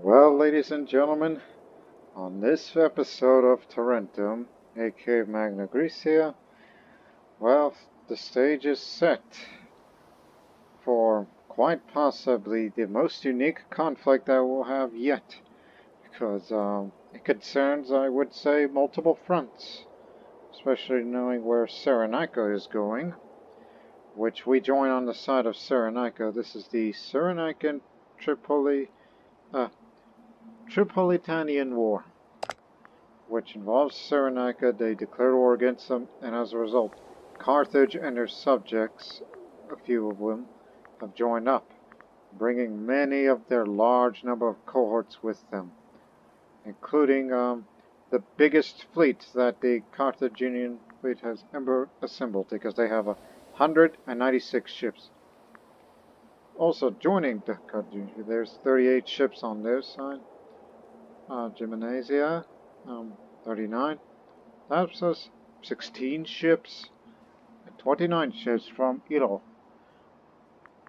Well, ladies and gentlemen, on this episode of Tarentum, aka Magna Graecia, well, the stage is set for quite possibly the most unique conflict that we'll have yet, because it concerns, I would say, multiple fronts, especially knowing where Cyrenaica is going, which we join on the side of Cyrenaica. This is the Cyrenaican uh, Tripolitanian War, which involves Cyrenaica. They declared war against them, and as a result, Carthage and their subjects, a few of them, have joined up, bringing many of their large number of cohorts with them, including the biggest fleet that the Carthaginian fleet has ever assembled, because they have 196 ships. Also joining the Carthaginians, there's 38 ships on their side. Gymnasia, 39. Lapsus, 16 ships, and 29 ships from Ilo.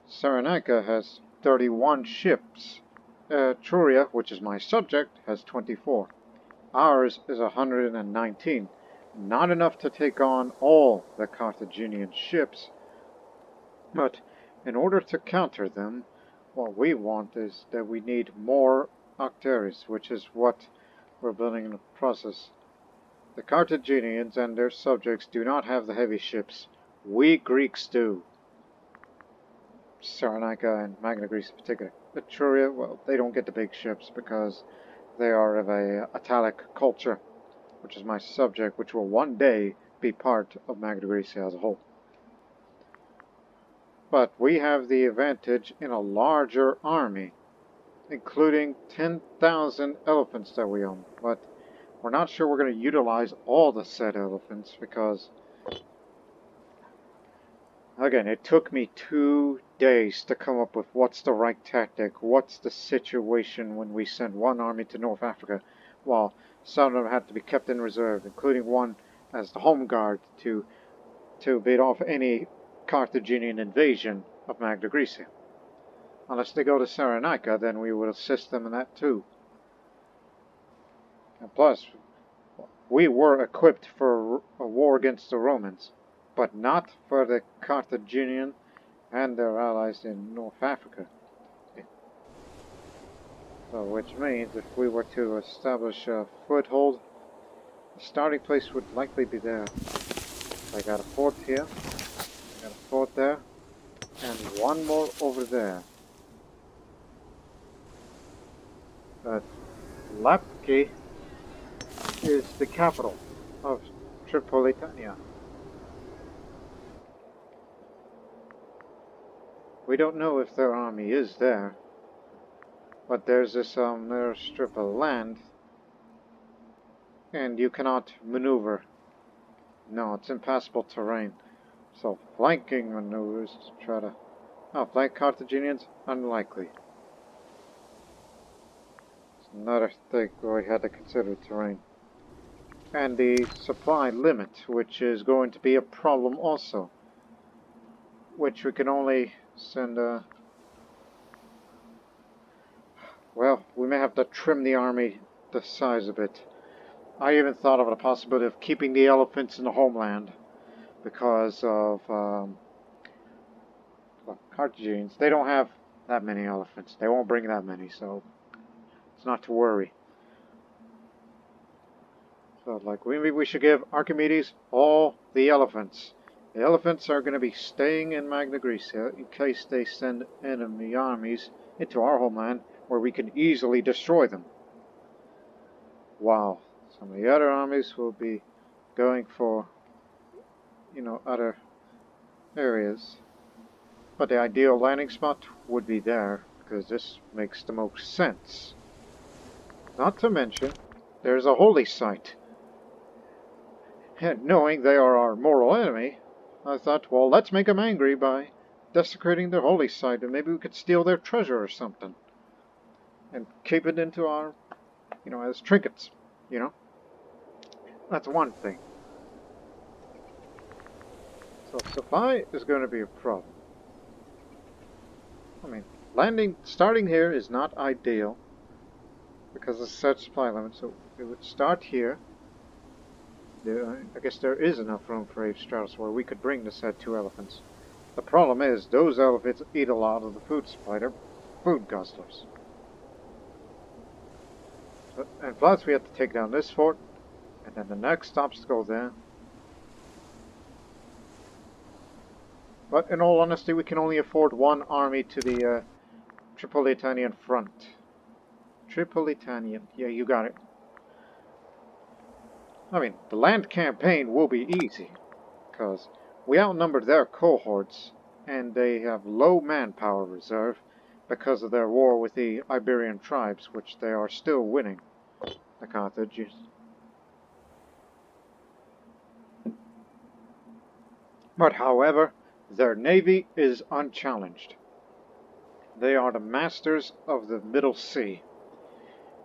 Cyrenaica has 31 ships. Etruria, which is my subject, has 24. Ours is 119. Not enough to take on all the Carthaginian ships, but in order to counter them, what we want is that we need more Octaries, which is what we're building in the process. The Carthaginians and their subjects do not have the heavy ships. We Greeks do. Cyrenaica and Magna Greece in particular. Etruria, well, they don't get the big ships because they are of a Italic culture, which is my subject, which will one day be part of Magna Greece as a whole. But we have the advantage in a larger army, including 10,000 elephants that we own. But we're not sure we're going to utilize all the said elephants because, again, it took me 2 days to come up with what's the right tactic, what's the situation when we send one army to North Africa, while some of them had to be kept in reserve, including one as the home guard to beat off any Carthaginian invasion of Magna Graecia. Unless they go to Cyrenaica, then we would assist them in that too. And plus, we were equipped for a war against the Romans, but not for the Carthaginian and their allies in North Africa. So, which means if we were to establish a foothold, the starting place would likely be there. I got a fort here, I got a fort there, and one more over there. But Lapki is the capital of Tripolitania. We don't know if their army is there, but there's this little strip of land, and you cannot maneuver. No, it's impassable terrain. So flanking maneuvers to try to flank Carthaginians, unlikely. It's another thing we had to consider terrain. And the supply limit, which is going to be a problem also, which we can only send well, we may have to trim the army the size a bit. I even thought of the possibility of keeping the elephants in the homeland because of well, Carthaginians. They don't have that many elephants. They won't bring that many, so it's not to worry. So, like, maybe we should give Archimedes all the elephants. The elephants are going to be staying in Magna Graecia in case they send enemy armies into our homeland where we can easily destroy them. While some of the other armies will be going for, other areas. But the ideal landing spot would be there, because this makes the most sense. Not to mention, there's a holy site. And knowing they are our mortal enemy, I thought, well, let's make them angry by desecrating their holy site, and maybe we could steal their treasure or something. And keep it into our, as trinkets, That's one thing. So supply is going to be a problem. I mean, starting here is not ideal, because it's set supply limit. So it would start here. I guess there is enough room for a Stratos where we could bring the said 2 elephants. The problem is, those elephants eat a lot of the food supply. They're food guzzlers. So, and plus, we have to take down this fort, and then the next obstacle there. But in all honesty, we can only afford 1 army to the Tripolitanian front. Tripolitanian, yeah, you got it. I mean, the land campaign will be easy, because we outnumber their cohorts, and they have low manpower reserve because of their war with the Iberian tribes, which they are still winning, the Carthaginians. But however, their navy is unchallenged. They are the masters of the Middle Sea,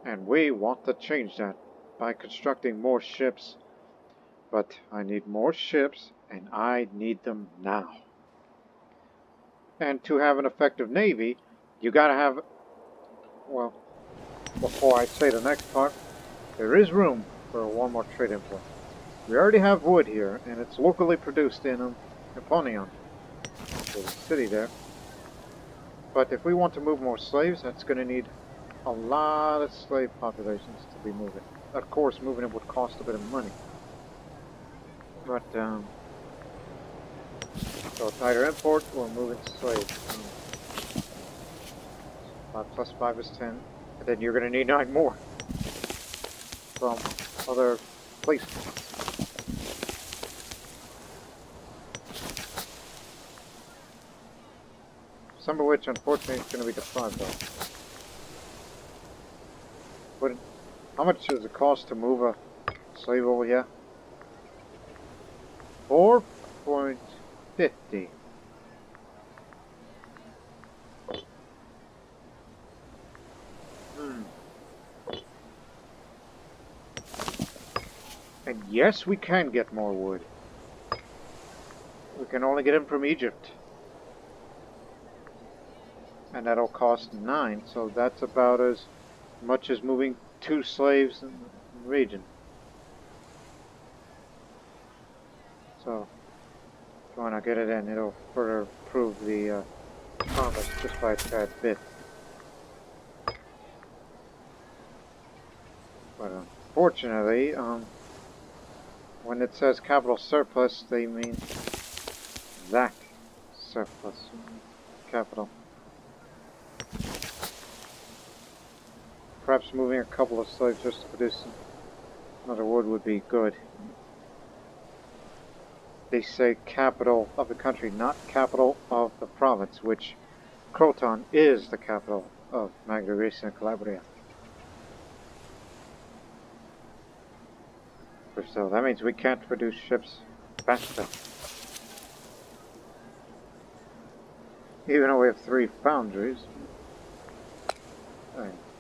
and we want to change that by constructing more ships. But I need more ships, and I need them now. And to have an effective navy, you gotta have, well, before I say the next part, there is room for 1 more trade import. We already have wood here, and it's locally produced in Eponion, the city there. But if we want to move more slaves, that's going to need a lot of slave populations to be moving. Of course, moving it would cost a bit of money. But, so tighter import, we're moving slaves. 5 plus 5 is 10. And then you're going to need 9 more from other places. Some of which, unfortunately, is going to be deprived of. But how much does it cost to move a slave over here? 4.50. And yes, we can get more wood. We can only get them from Egypt. And that'll cost 9, so that's about as much as moving 2 slaves in the region. So, if you want to get it in, it'll further prove the promise just by a tad bit. But unfortunately, when it says capital surplus, they mean that surplus. Capital. Perhaps moving a couple of slaves just to produce another wood would be good. They say capital of the country, not capital of the province, which Croton is the capital of Magna, Graecian, and Calabria. So that means we can't produce ships faster. Even though we have 3 foundries.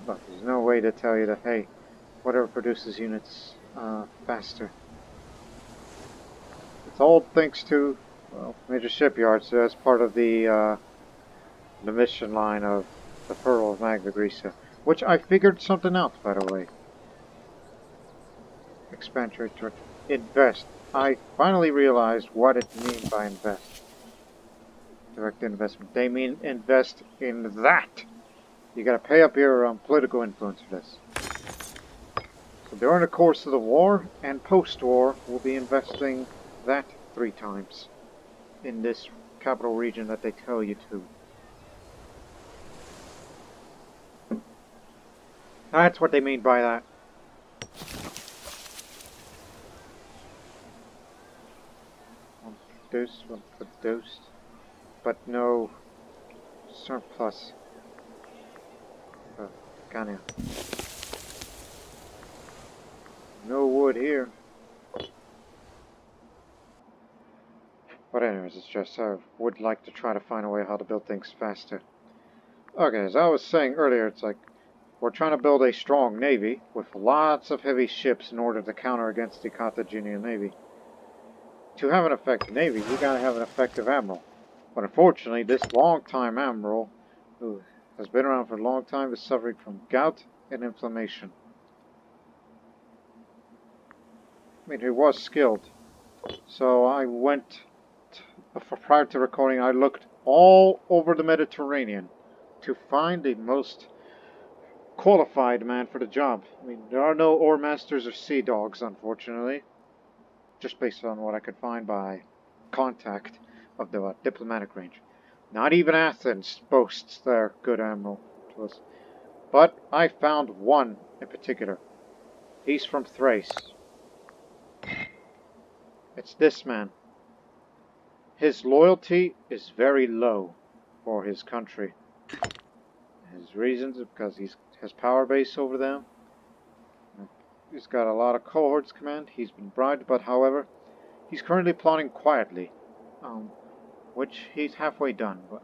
But there's no way to tell you that, hey, whatever produces units faster. It's all thanks to, well, major shipyards as part of the mission line of the Pearl of Magna Graecia, which I figured something out, by the way. Expand trade, invest. I finally realized what it means by invest. Direct investment. They mean invest in that. You gotta pay up your political influence for this. So during the course of the war and post-war, we'll be investing that 3 times in this capital region that they tell you to. That's what they mean by that. One produced, but no surplus. Magna. No wood here. But anyways, it's just I would like to try to find a way how to build things faster. Okay, as I was saying earlier, it's like we're trying to build a strong navy with lots of heavy ships in order to counter against the Carthaginian navy. To have an effective navy, we gotta have an effective admiral. But unfortunately, this long-time admiral, who has been around for a long time, is suffering from gout in inflammation. I mean, he was skilled. So I went, prior to recording, I looked all over the Mediterranean to find the most qualified man for the job. I mean, there are no ore masters or sea dogs, unfortunately, just based on what I could find by contact of the diplomatic range. Not even Athens boasts their good admiral to us. But I found one in particular. He's from Thrace. It's this man. His loyalty is very low for his country. His reasons are because he has power base over them. He's got a lot of cohorts command. He's been bribed, but however, he's currently plotting quietly, which he's halfway done, but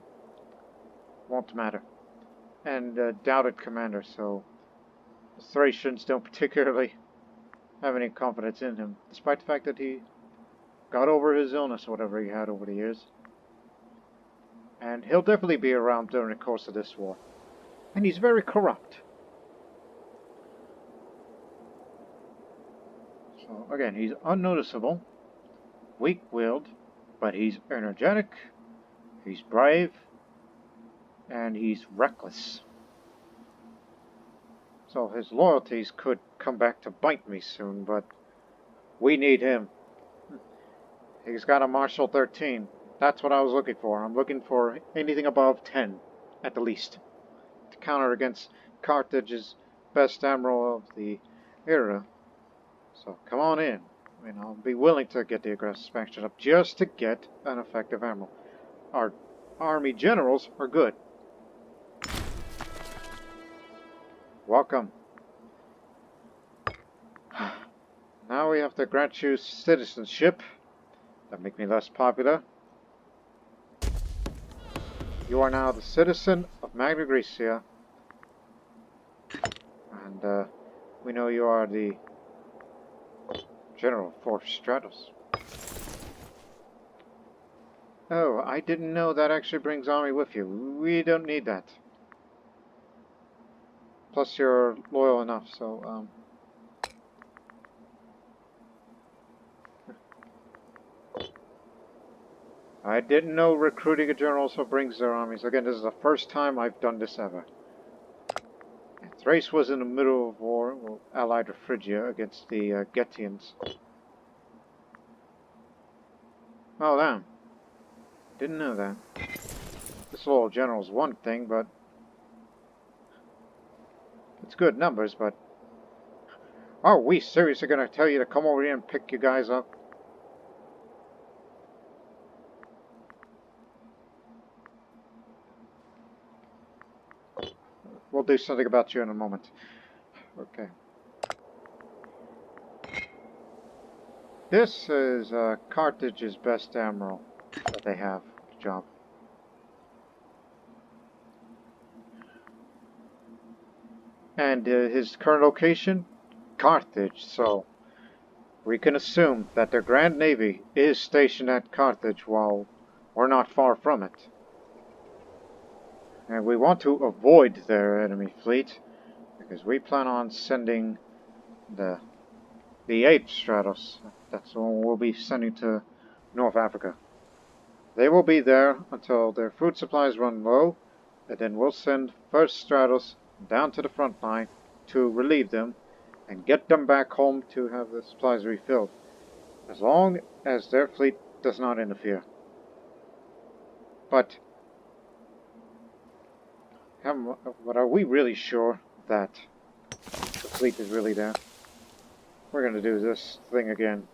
won't matter. And doubted commander, so the Thracians don't particularly have any confidence in him, despite the fact that he got over his illness or whatever he had over the years. And he'll definitely be around during the course of this war. And he's very corrupt. So again, he's unnoticeable, weak-willed, but he's energetic, he's brave, and he's reckless. So his loyalties could come back to bite me soon, but we need him. He's got a Marshal 13. That's what I was looking for. I'm looking for anything above 10, at the least, to counter against Carthage's best admiral of the era. So come on in. I mean, I'll be willing to get the aggressive expansion up just to get an effective admiral. Our army generals are good. Welcome. Now we have to grant you citizenship. That make me less popular. You are now the citizen of Magna Graecia. And we know you are the general for Stratos. Oh, I didn't know that actually brings army with you. We don't need that. Plus you're loyal enough, so I didn't know recruiting a general also brings their armies. Again, this is the first time I've done this ever. Thrace was in the middle of war, well, allied to Phrygia against the Getians. Oh, damn. Didn't know that. This loyal general's one thing, but it's good numbers, but are we seriously going to tell you to come over here and pick you guys up? We'll do something about you in a moment. Okay. This is Carthage's best admiral that they have for the job. And his current location? Carthage, so we can assume that their Grand Navy is stationed at Carthage while we're not far from it. And we want to avoid their enemy fleet, because we plan on sending the 8th Stratos. That's the one we'll be sending to North Africa. They will be there until their food supplies run low, and then we'll send 1st Stratos down to the front line to relieve them and get them back home to have the supplies refilled, as long as their fleet does not interfere. But are we really sure that the fleet is really there? We're going to do this thing again.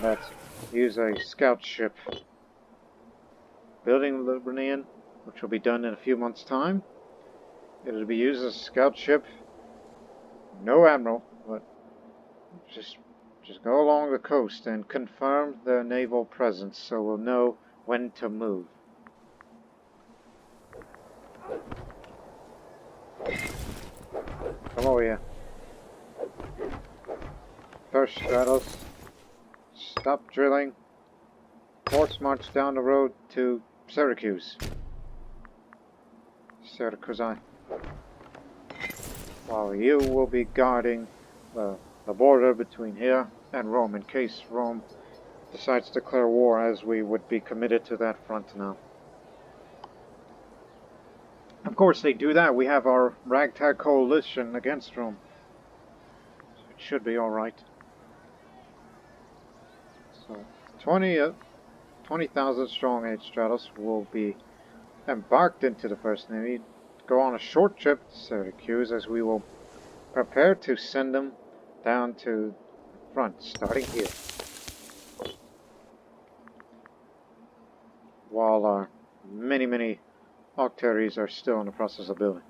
Let's use a scout ship. Building Libranian, which will be done in a few months' time. It'll be used as a scout ship. No admiral, but just go along the coast and confirm their naval presence so we'll know when to move. Come over here. First Stratos, stop drilling. Horse march down the road to Syracuse. Syracuse. Well, while you will be guarding the border between here and Rome in case Rome decides to declare war, as we would be committed to that front now. Of course, they do that. We have our ragtag coalition against Rome. So it should be alright. So 20,000 strong Age Stratos will be embarked into the First Navy, go on a short trip to Syracuse, as we will prepare to send them down to the front, starting here. While our many octaries are still in the process of building.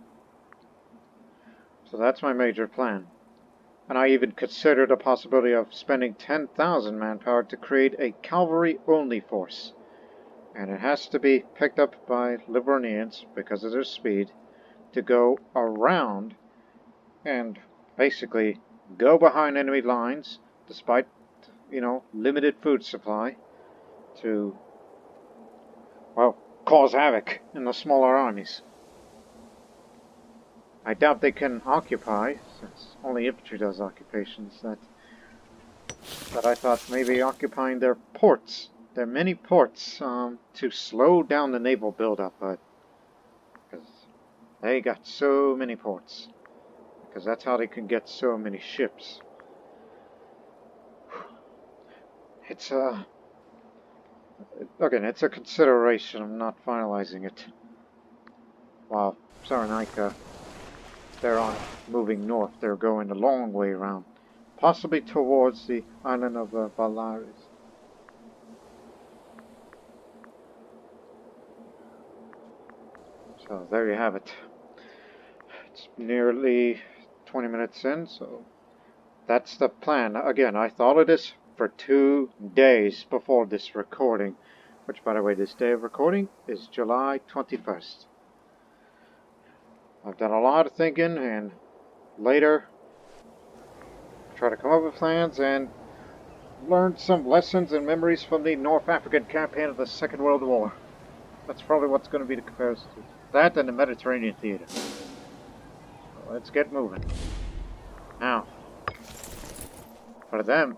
So that's my major plan. And I even considered the possibility of spending 10,000 manpower to create a cavalry-only force. And it has to be picked up by Livornians, because of their speed, to go around and basically go behind enemy lines, despite, limited food supply, to, well, cause havoc in the smaller armies. I doubt they can occupy, since only infantry does occupations, that I thought maybe occupying their ports, their many ports, to slow down the naval buildup, but because they got so many ports, because that's how they can get so many ships. It's again, it's a consideration. I'm not finalizing it. While Cyrenaica, they're on moving north. They're going a long way around, possibly towards the island of Valaris. So there you have it. It's nearly 20 minutes in, so that's the plan. Again, I thought of this for 2 days before this recording, which, by the way, this day of recording is July 21st. I've done a lot of thinking, and later try to come up with plans and learn some lessons and memories from the North African campaign of the Second World War. That's probably what's going to be the comparison to that and the Mediterranean theater. So let's get moving. Now, for them,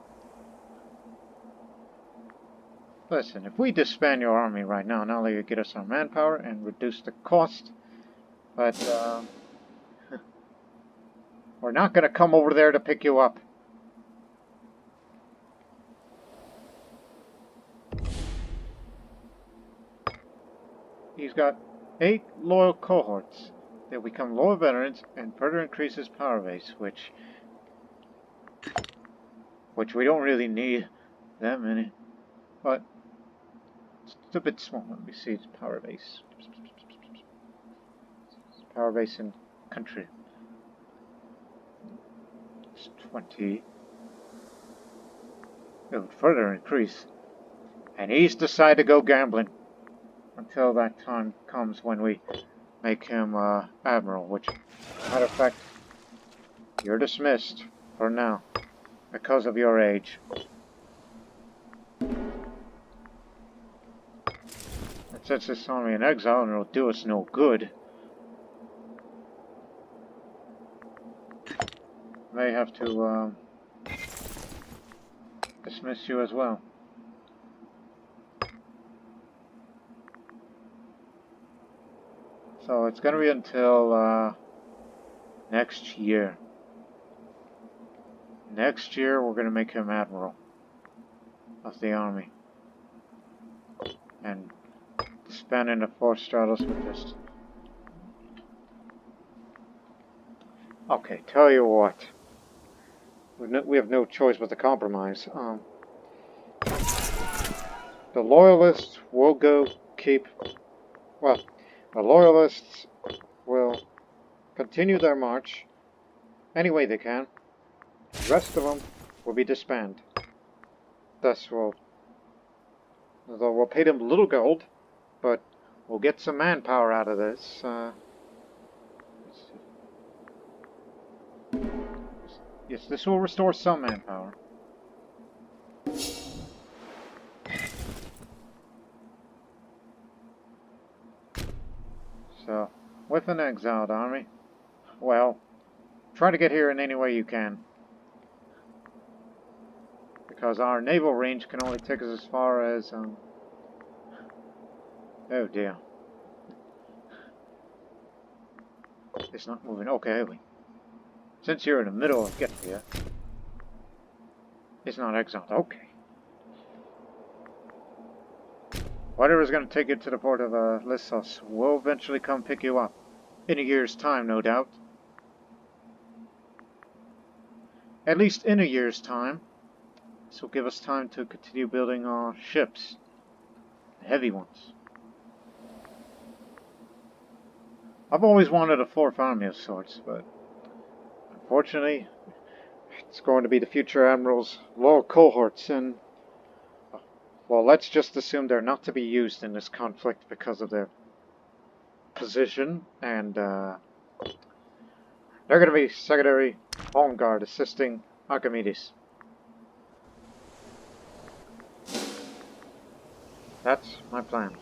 listen, if we disband your army right now, not only you get us our manpower and reduce the cost, but we're not going to come over there to pick you up. He's got 8 loyal cohorts. They'll become loyal veterans and further increase his power base, which we don't really need that many. But it's a bit small. Let me see its power base. Power base in country. It's 20. It would further increase. And he's decided to go gambling until that time comes when we make him admiral, which, matter of fact, you're dismissed for now because of your age. It sets this army in exile and it'll do us no good. May have to dismiss you as well. So it's going to be until next year. Next year we're going to make him admiral of the army. And disbanding the 4 Stratos with just... Okay, tell you what. We have no choice but to compromise. The Loyalists will go keep... Well, the Loyalists will continue their march any way they can. The rest of them will be disbanded. Thus, we'll pay them little gold, but we'll get some manpower out of this. Yes, this will restore some manpower. So, with an exiled army, well, Try to get here in any way you can. Because our naval range can only take us as far as... Oh dear. It's not moving. Okay, wait. Since you're in the middle of getting here, it's not exiled. Okay. Whatever's going to take you to the port of Lissos will eventually come pick you up. In a year's time, no doubt. At least in a year's time. This will give us time to continue building our ships. The heavy ones. I've always wanted a fourth army of sorts, but unfortunately, it's going to be the future admiral's loyal cohorts, and well, let's just assume they're not to be used in this conflict because of their position, and they're going to be secondary home guard assisting Archimedes. That's my plan.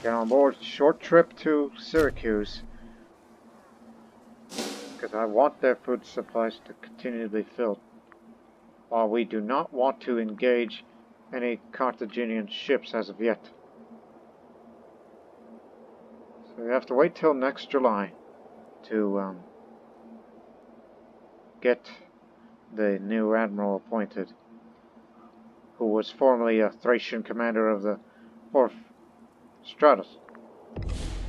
Get on board. Short trip to Syracuse. Because I want their food supplies to continue to be filled. While we do not want to engage any Carthaginian ships as of yet. So we have to wait till next July to get the new admiral appointed, who was formerly a Thracian commander of the 4th Stratos.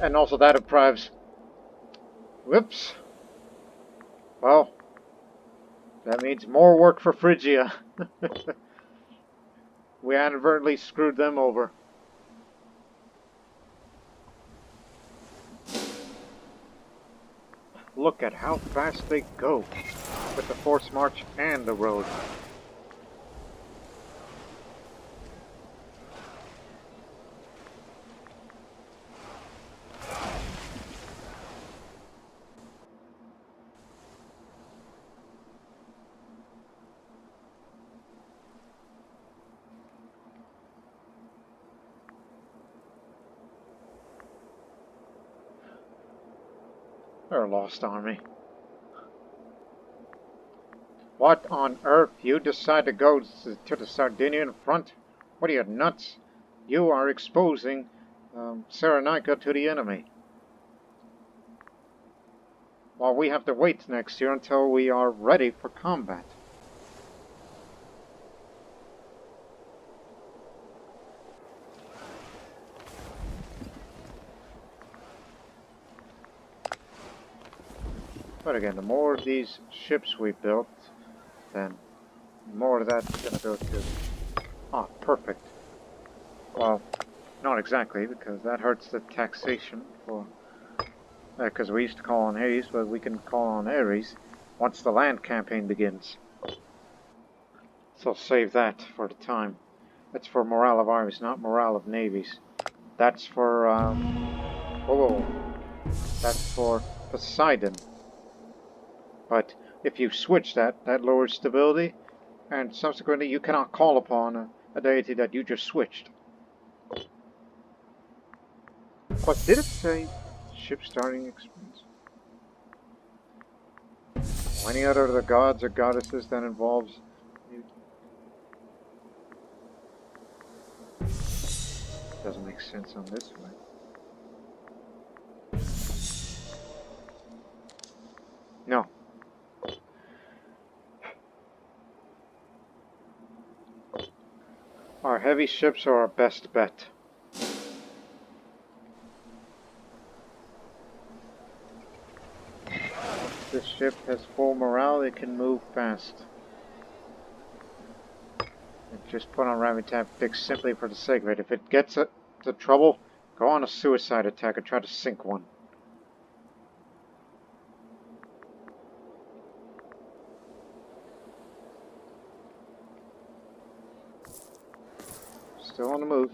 And also that deprives... Whoops. Well, that means more work for Phrygia. We inadvertently screwed them over. Look at how fast they go with the force march and the road. They're a lost army. What on earth? You decide to go to the Sardinian front? What are you, nuts? You are exposing Cyrenaica to the enemy. While we have to wait next year until we are ready for combat. But again, the more of these ships we built, then the more of that's going to go to... Ah, perfect. Well, not exactly, because that hurts the taxation for... Because we used to call on Hades, but we can call on Ares once the land campaign begins. So I'll save that for the time. That's for morale of armies, not morale of navies. That's for... That's for Poseidon. But if you switch that, that lowers stability, and subsequently you cannot call upon a deity that you just switched. What did it say? Ship starting expense. Or any other of the gods or goddesses that involves... Doesn't make sense on this one. No. Our heavy ships are our best bet. If this ship has full morale, it can move fast. And just put on ramming tactics simply for the sake of it. If it gets into trouble, go on a suicide attack and try to sink one. Still on the move.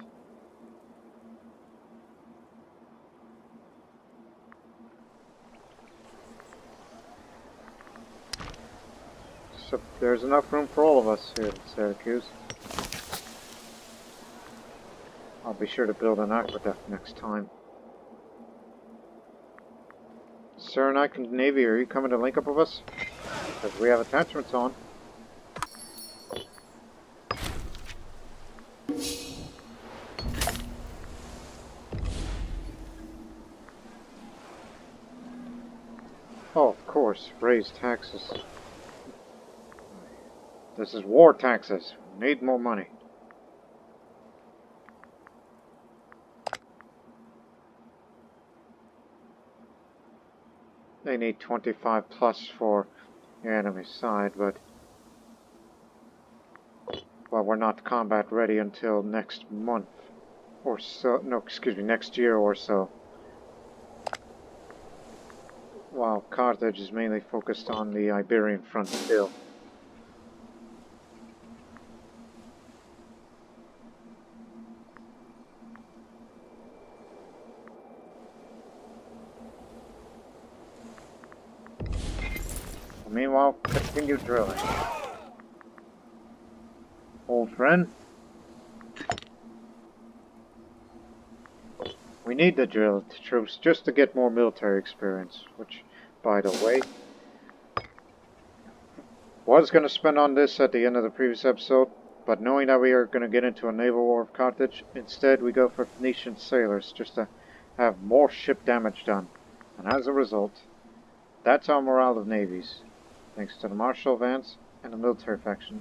So there's enough room for all of us here at Syracuse. Our be sure to build an aqueduct next time. Cyrenaica Navy, are you coming to link up with us? Because we have attachments on. Oh, of course, raise taxes. This is war taxes. We need more money. They need 25 plus for the enemy side, but well, we're not combat ready until next month or so. No, excuse me, next year or so. While Carthage is mainly focused on the Iberian front still. Meanwhile, continue drilling. Old friend. We need to drill the troops just to get more military experience, which, by the way, was going to spend on this at the end of the previous episode, but knowing that we are going to get into a naval war with Carthage, instead we go for Phoenician sailors just to have more ship damage done. And as a result, that's our morale of navies, thanks to the martial advance and the military faction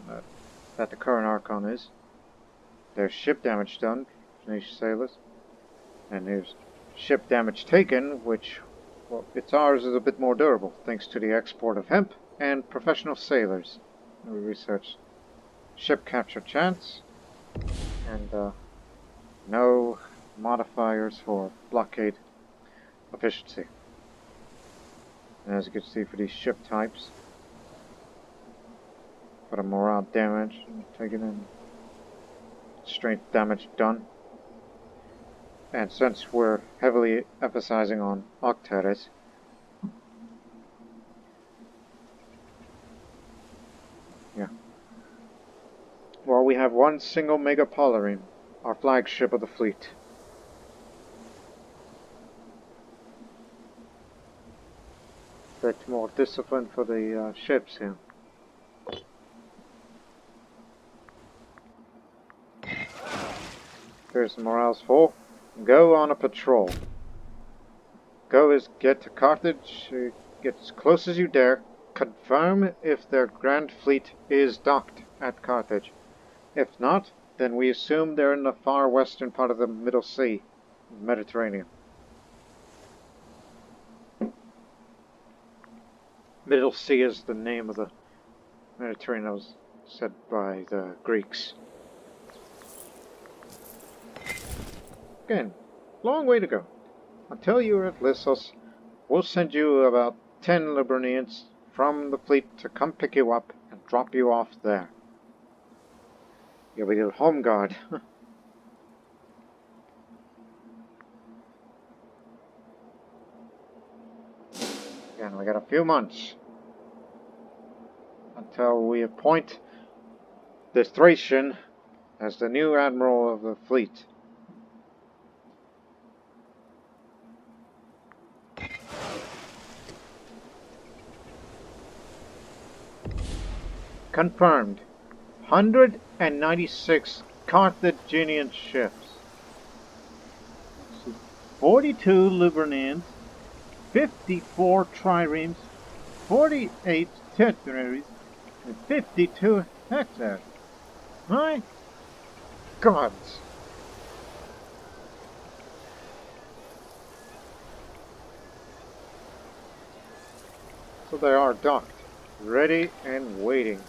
that the current Archon is. There's ship damage done, Phoenician sailors. And there's ship damage taken, which, well, ours is a bit more durable, thanks to the export of hemp and professional sailors. We researched ship capture chance, and no modifiers for blockade efficiency. And as you can see for these ship types, for the morale damage taken and strength damage done. And since we're heavily emphasizing on octares, well, we have one single megapolarine, our flagship of the fleet. Bit more discipline for the ships here. Here's the morale's full. Go on a patrol. Go is get to Carthage, get as close as you dare, confirm if their grand fleet is docked at Carthage. If not, then we assume they're in the far western part of the Middle Sea, Mediterranean. Middle Sea is the name of the Mediterranean that was said by the Greeks. Again, long way to go. Until you're at Lissos, we'll send you about 10 Liburnians from the fleet to come pick you up and drop you off there. You'll be the home guard. Again, we got a few months until we appoint the Thracian as the new admiral of the fleet. Confirmed. 196 Carthaginian ships. 42 Liburnians, 54 triremes, 48 tetraries, and 52 hexares. My gods! So they are docked, ready and waiting.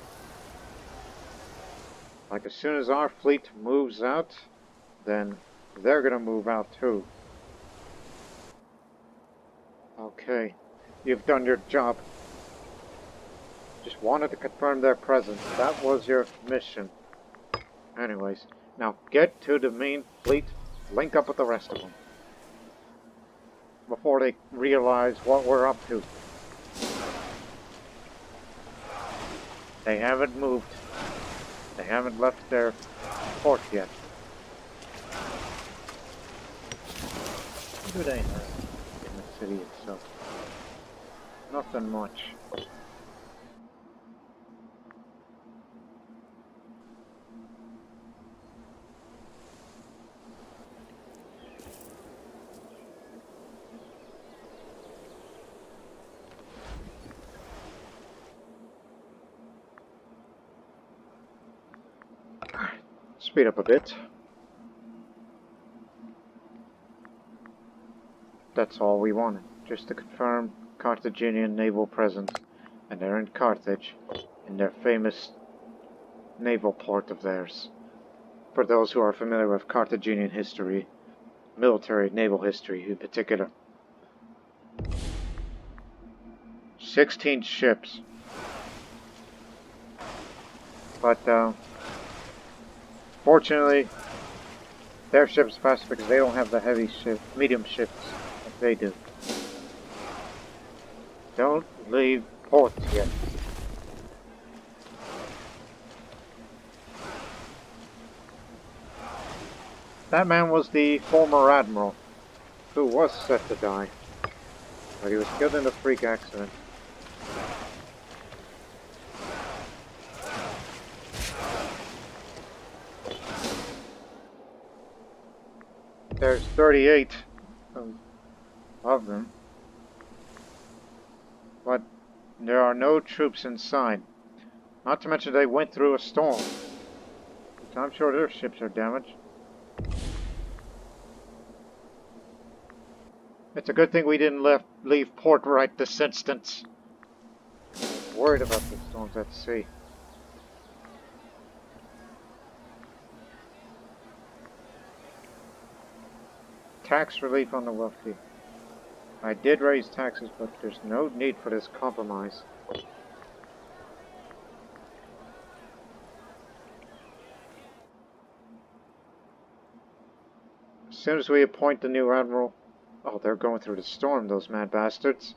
Like as soon as our fleet moves out, then they're gonna move out too. Okay, you've done your job. Just wanted to confirm their presence. That was your mission. Anyways, now get to the main fleet, link up with the rest of them. Before they realize what we're up to. They haven't moved. They haven't left their port yet. What do they have in the city itself? Nothing much. Speed up a bit. That's all we wanted, just to confirm Carthaginian naval presence, and they're in Carthage, in their famous naval port of theirs. For those who are familiar with Carthaginian history, military naval history in particular. 16 ships. But fortunately, their ship's faster because they don't have the heavy ship, medium ships like they do. Don't leave port yet. That man was the former admiral, who was set to die, but he was killed in a freak accident. There's 38 of them, but there are no troops inside. Not to mention they went through a storm, so I'm sure their ships are damaged. It's a good thing we didn't leave port right this instant. I'm worried about the storms at sea. Tax relief on the wealthy. I did raise taxes, but there's no need for this compromise. As soon as we appoint the new admiral... Oh, they're going through the storm, those mad bastards.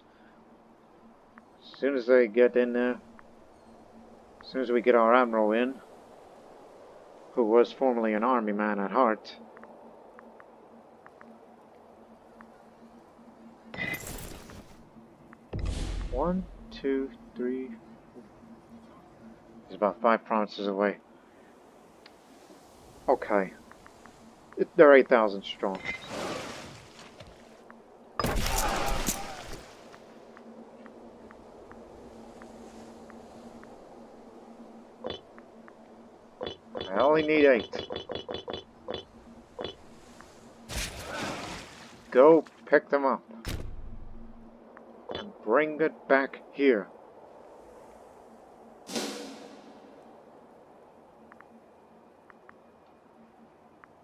As soon as they get in there... As soon as we get our admiral in, who was formerly an army man at heart... One, two, three... He's about 5 provinces away. Okay. They're 8,000 strong. I only need 8. Go pick them up. And bring it back here.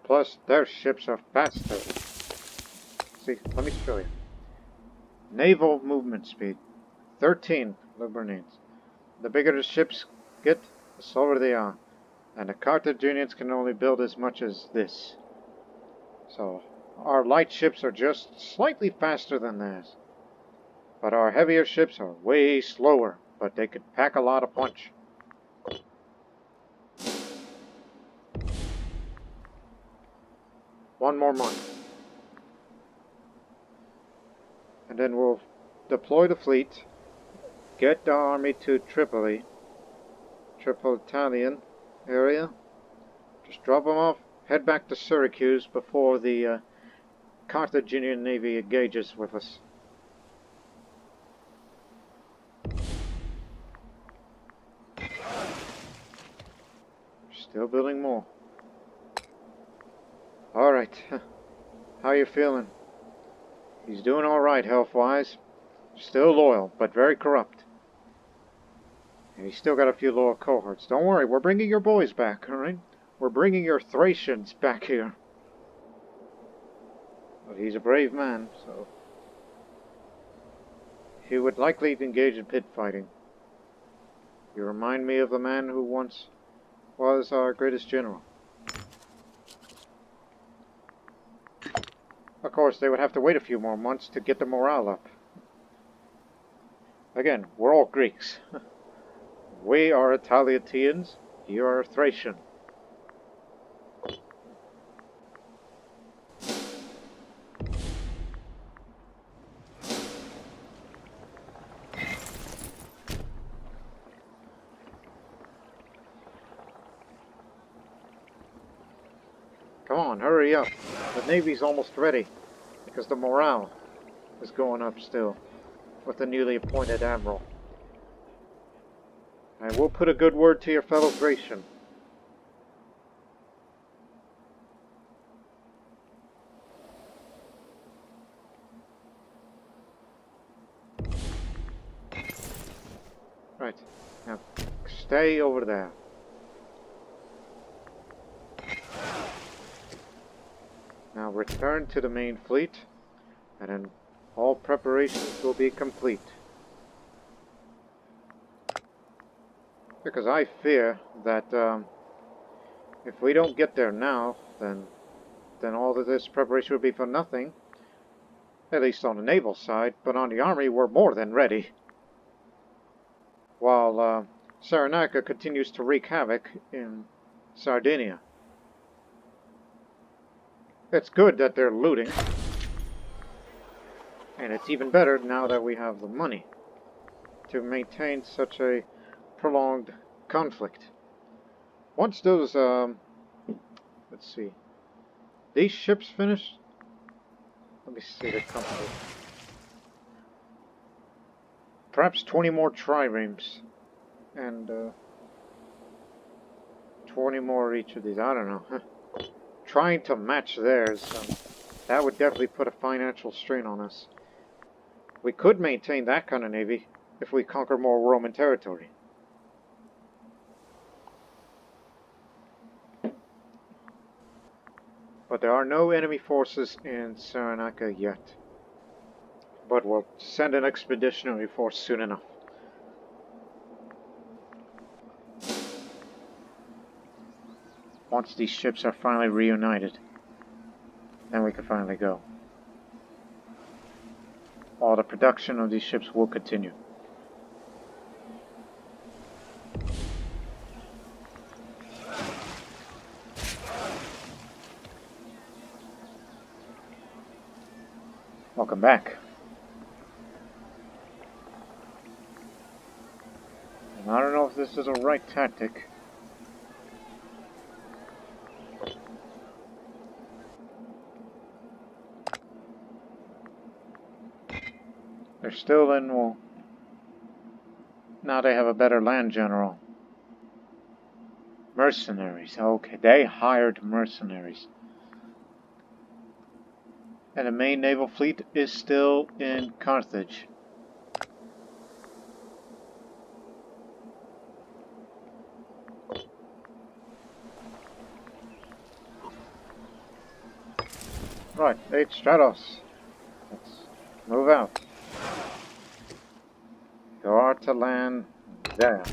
Plus, their ships are faster. See, let me show you. Naval movement speed. 13 Libertines. The bigger the ships get, the slower they are. And the Carthaginians can only build as much as this. So, our light ships are just slightly faster than theirs. But our heavier ships are way slower, but they could pack a lot of punch. One more month. And then we'll deploy the fleet, get the army to Tripoli, Tripolitanian area, just drop them off, head back to Syracuse before the Carthaginian navy engages with us. Still building more. Alright, how you feeling? He's doing alright health-wise. Still loyal, but very corrupt. And he's still got a few loyal cohorts. Don't worry, we're bringing your boys back, alright? We're bringing your Thracians back here. But he's a brave man, so... he would likely engage in pit fighting. You remind me of the man who once was our greatest general. Of course, they would have to wait a few more months to get the morale up. Again, we're all Greeks. We are Italians, you are Thracian. on, hurry up. The Navy's almost ready, because the morale is going up still, with the newly appointed Admiral. I will put a good word to your fellow Graecian. Right, now stay over there. Now return to the main fleet, and then all preparations will be complete. Because I fear that if we don't get there now, then all of this preparation will be for nothing. At least on the naval side, but on the army we're more than ready. While Cyrenaica continues to wreak havoc in Sardinia. It's good that they're looting. And it's even better now that we have the money to maintain such a prolonged conflict. Once those, let's see, these ships finish. Let me see the company. Perhaps 20 more triremes, and 20 more each of these. I don't know. Trying to match theirs, that would definitely put a financial strain on us. We could maintain that kind of navy if we conquer more Roman territory. But there are no enemy forces in Cyrenaica yet. But we'll send an expeditionary force soon enough. Once these ships are finally reunited, then we can finally go. All the production of these ships will continue. Welcome back. And I don't know if this is a right tactic. They're still in, well, now they have a better land general. Mercenaries, okay, they hired mercenaries. And the main naval fleet is still in Carthage. Right, 8 Stratos. Let's move out. You are to land there.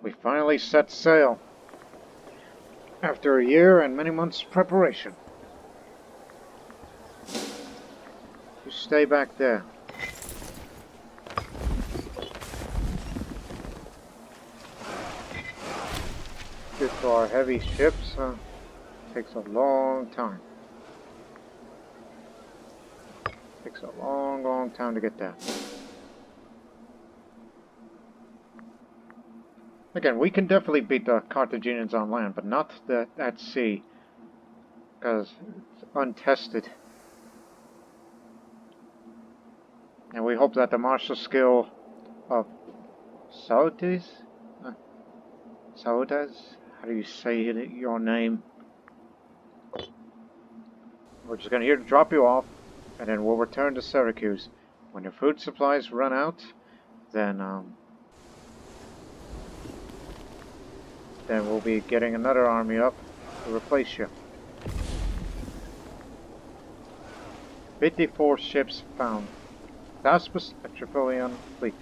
We finally set sail. After a year and many months of preparation. You stay back there. Good for our heavy ships, takes a long time. Takes a long, long time to get there. Again, we can definitely beat the Carthaginians on land, but not at sea, because it's untested. And we hope that the martial skill of Stratos? Stratos? How do you say your name? We're just going to here to drop you off, and then we'll return to Syracuse. When your food supplies run out, then we'll be getting another army up to replace you. 54 ships found. Taspus, a Tripolitan fleet.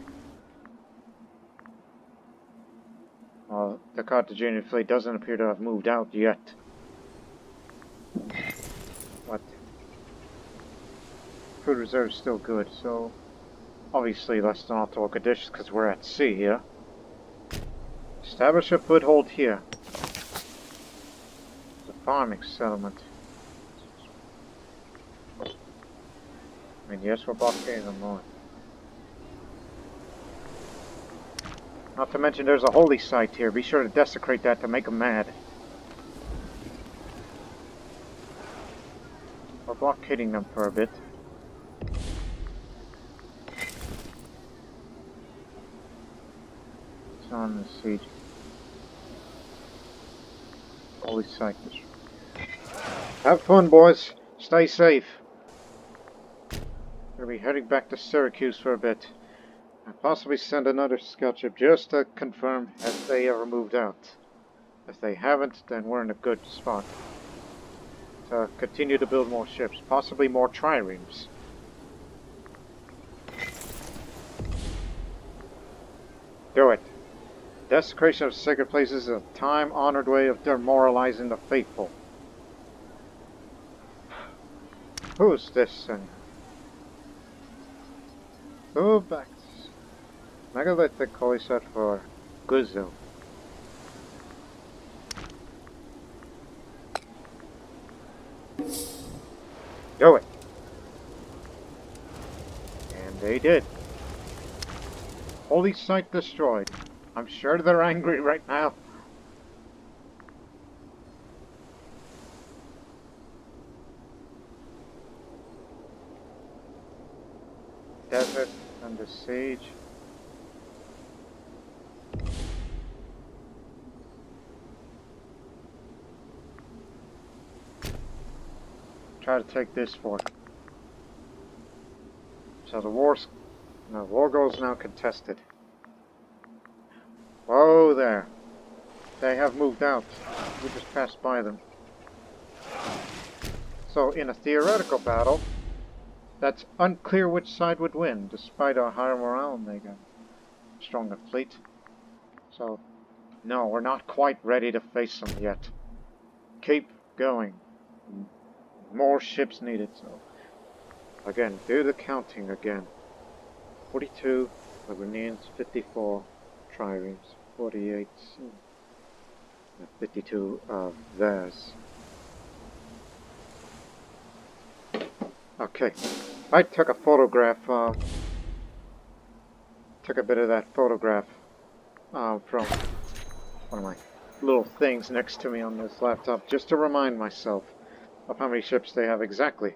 Well, the Carthaginian fleet doesn't appear to have moved out yet. But food reserve is still good, so obviously less than optimal conditions because we're at sea here. Establish a foothold here. It's a farming settlement. I mean, yes, we're blockading them north. Not to mention there's a holy site here. Be sure to desecrate that to make them mad. We're blockading them for a bit. It's on the siege. Holy cycles. Have fun, boys. Stay safe. We'll be heading back to Syracuse for a bit. And possibly send another scout ship just to confirm if they ever moved out. If they haven't, then we're in a good spot to continue to build more ships, possibly more triremes. Do it. Desecration of sacred places is a time-honored way of demoralizing the faithful. Who's this thing? Who backs? Megalithic holy set for Guzo. Do it! And they did. Holy site destroyed. I'm sure they're angry right now. Desert and the siege. Try to take this fort. So the war goal is now contested. Whoa there. They have moved out. We just passed by them. So in a theoretical battle, that's unclear which side would win, despite our higher morale and they got a stronger fleet. So, no, we're not quite ready to face them yet. Keep going. More ships needed, so... Again, do the counting again. 42 Liburnians, 54 triremes, 48... 52 of theirs. Okay, I took a photograph, took a bit of that photograph from one of my little things next to me on this laptop, just to remind myself of how many ships they have exactly.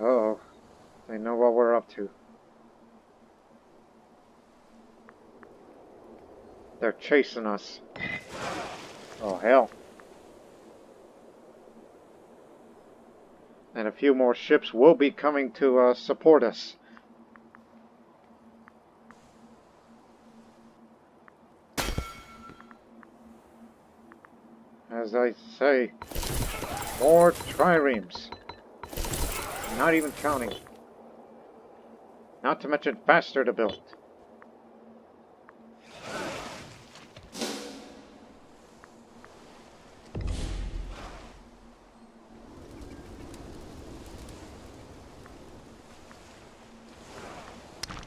Uh-oh, they know what we're up to. They're chasing us. Oh, hell. And a few more ships will be coming to support us. As I say, more triremes. Not even counting. Not to mention faster to build.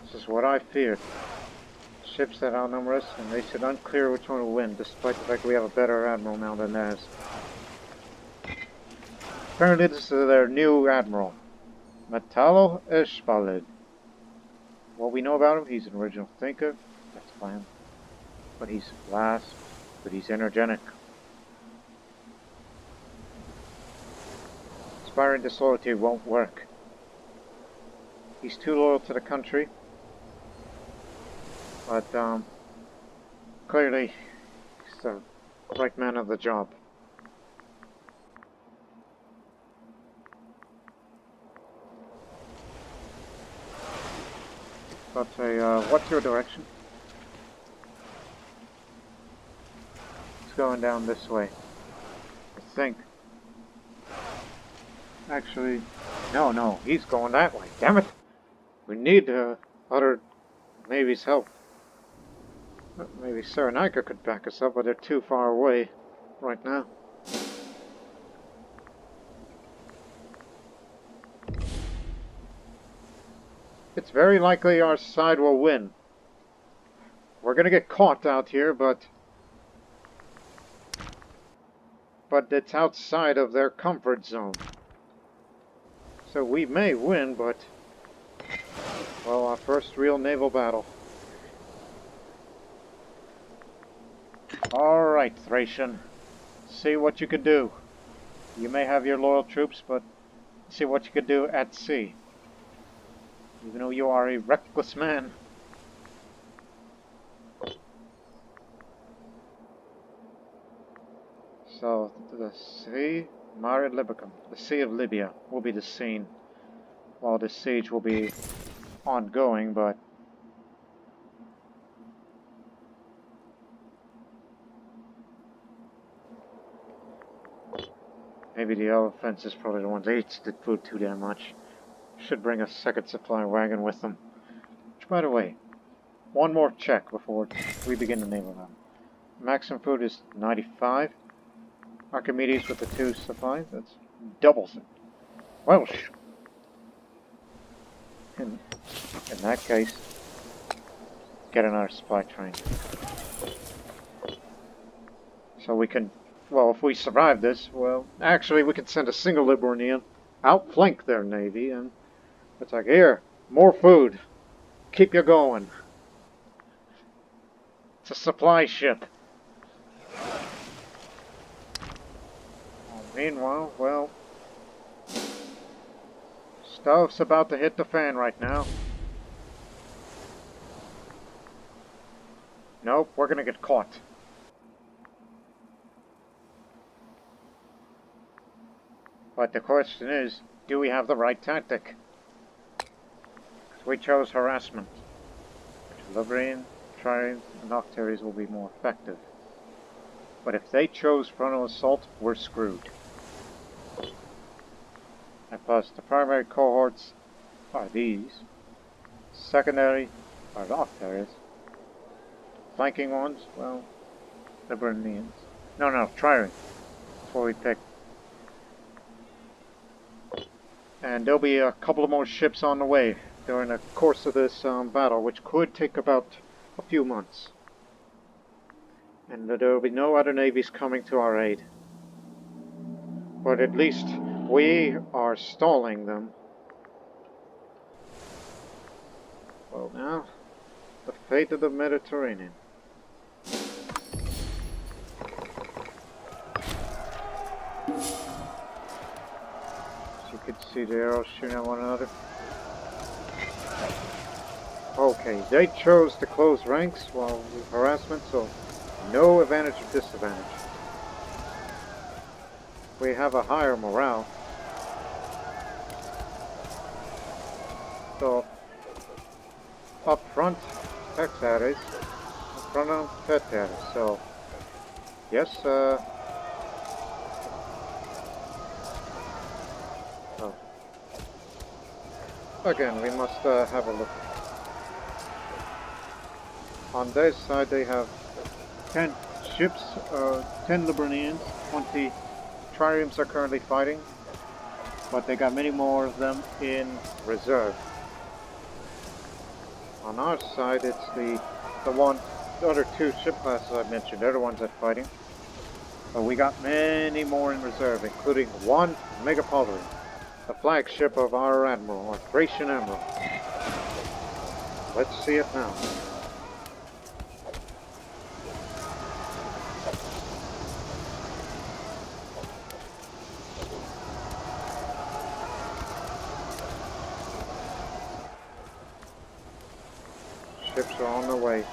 This is what I feared. Ships that outnumber us, and they should unclear which one will win, despite the fact we have a better admiral now than theirs. Apparently this is their new admiral, Metallo Eshbalid. What we know about him, he's an original thinker, that's fine. But he's fast, but he's energetic. Inspiring disloyalty won't work. He's too loyal to the country. But, clearly, he's the right man of the job. But, what's your direction? It's going down this way. I think. Actually, no, he's going that way. Damn it! We need, other navy's help. Maybe Cyrenaica could back us up, but they're too far away right now. It's very likely our side will win. We're gonna get caught out here, but it's outside of their comfort zone. So we may win, but... well, our first real naval battle. Alright, Thracian. see what you could do. You may have your loyal troops, but see what you could do at sea. Even though you are a reckless man. So, the sea, Mare Libicum, the Sea of Libya, will be the scene. While the siege will be ongoing, but maybe the elephants is probably the ones that eat the food too damn much. Should bring a second supply wagon with them. Which, by the way, one more check before we begin the naval round. Maximum food is 95. Archimedes with the 2 supply, that's doubles it. Well, in that case, get another supply train. So we can, well, if we survive this, well, actually we can send a single Liburnian, outflank their navy, and it's like, here, more food, keep you going. It's a supply ship. Meanwhile, well, stuff's about to hit the fan right now. Nope, we're gonna get caught. But the question is, do we have the right tactic? Because we chose harassment. Librian, Triremes, and Octaries will be more effective. But if they chose frontal assault, we're screwed. And plus, the primary cohorts are these. Secondary are the Octaries. Flanking ones, well, Liburnians. No, Triremes. That's what we picked. And there'll be a couple of more ships on the way during the course of this battle, which could take about a few months. And there will be no other navies coming to our aid. But at least we are stalling them. Well now, the fate of the Mediterranean. As you can see the arrows shooting at one another. Okay, they chose to close ranks while with harassment, so no advantage or disadvantage. We have a higher morale. So, up front, Texares, up front on Texares. So, yes, oh. Again, we must have a look. On their side, they have 10 ships, 10 Liburnians, 20 Triremes are currently fighting, but they got many more of them in reserve. On our side, it's the other 2 ship classes I mentioned. They're the ones that are fighting. But we got many more in reserve, including 1 Megapolitan, the flagship of our admiral, our Graecian admiral. Let's see it now. Ships are on their way.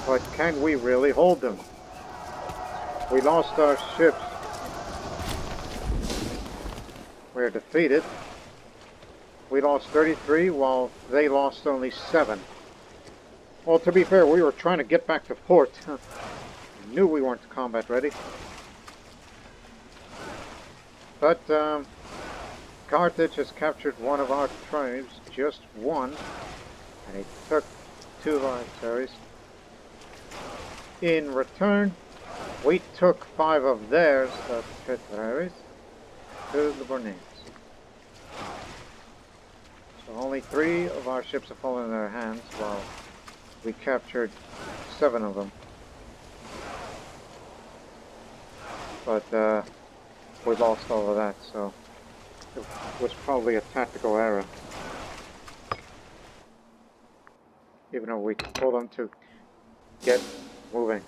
But can we really hold them? We lost our ships. We're defeated. We lost 33 while they lost only 7. Well, to be fair, we were trying to get back to port. We knew we weren't combat ready. But Carthage has captured one of our tribes, just 1. And he took 2 of our emissaries. In return, we took 5 of theirs, the Mercenaries, to the Liburnians. So only 3 of our ships have fallen in their hands, while we captured 7 of them. But we lost all of that, so it was probably a tactical error. Even though we told them to get moving.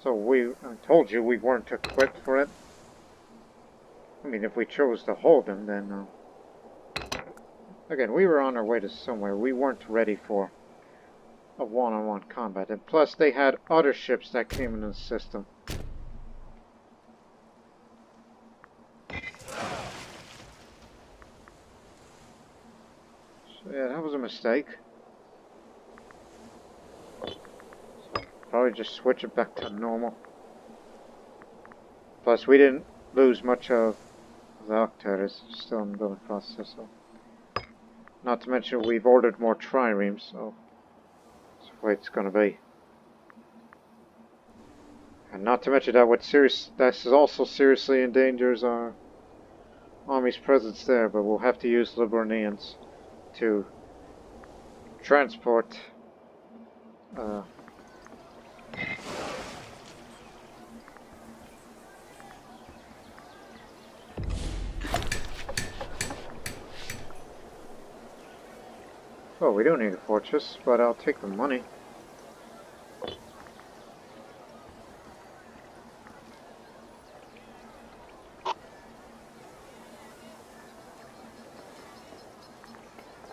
So I told you we weren't equipped for it. I mean, if we chose to hold them, then, again, we were on our way to somewhere. We weren't ready for a one-on-one combat. And plus, they had other ships that came into the system. So, yeah, that was a mistake. So, probably just switch it back to normal. Plus, we didn't lose much of the octators still in the building process. So. Not to mention, we've ordered more triremes, so that's the way it's going to be. And not to mention that also seriously endangers our army's presence there, but we'll have to use Liburnians to transport well, we don't need a fortress, but I'll take the money.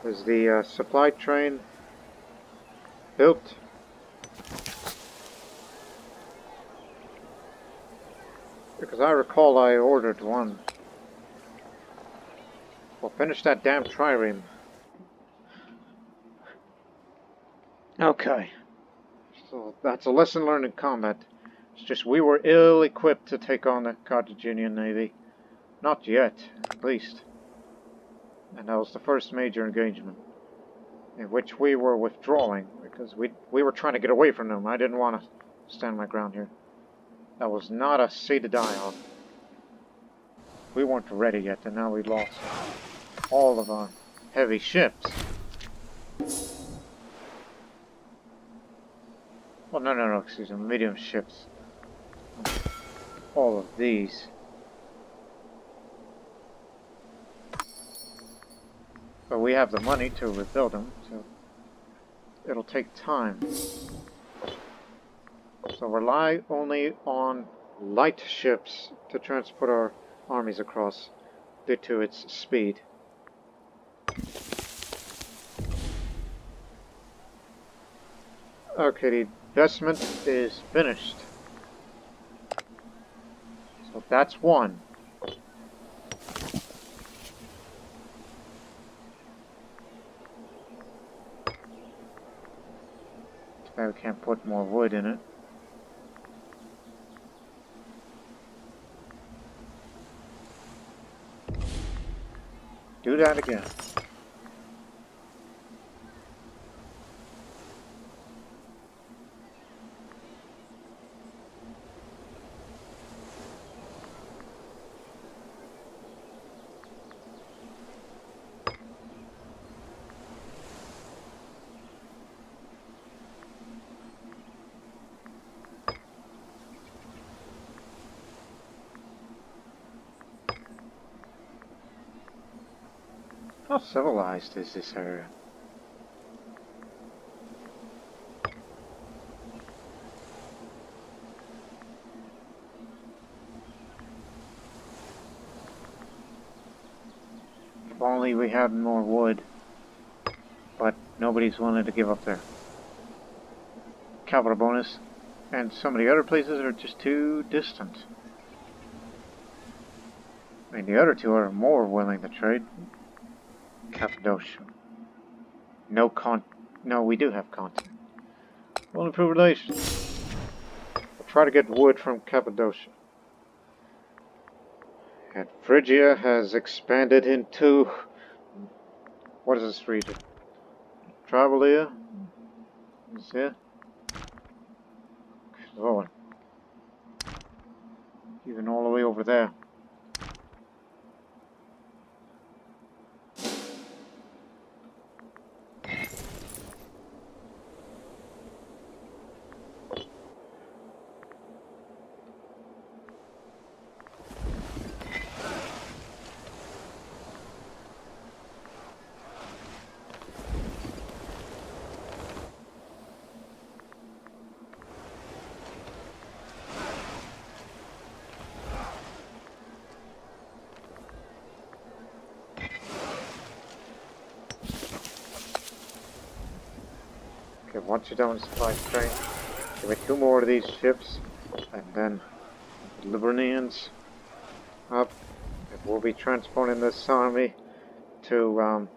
Is the supply train built? Because I recall I ordered one. Well, finish that damn trireme. Okay. So that's a lesson learned in combat. It's just we were ill-equipped to take on the Carthaginian navy. Not yet, at least. And that was the first major engagement, in which we were withdrawing, because we were trying to get away from them. I didn't want to stand my ground here. That was not a sea to die on. We weren't ready yet, and now we lost all of our heavy ships. Well, no, excuse me, medium ships. All of these. But we have the money to rebuild them, so it'll take time. So rely only on light ships to transport our armies across due to its speed. Okay, the investment is finished. So that's one. Too bad we can't put more wood in it. Do that again. How civilized is this area? If only we had more wood, but nobody's willing to give up their capital bonus, and some of the other places are just too distant. I mean, the other two are more willing to trade. Cappadocia. No, we do have content. We'll improve relations. We'll try to get wood from Cappadocia. And Phrygia has expanded into... What is this region? Tripolitania? Is it? Lord. Even all the way over there. Okay, once you're done with the supply train, give me 2 more of these ships, and then the Liburnians up. And we'll be transporting this army to,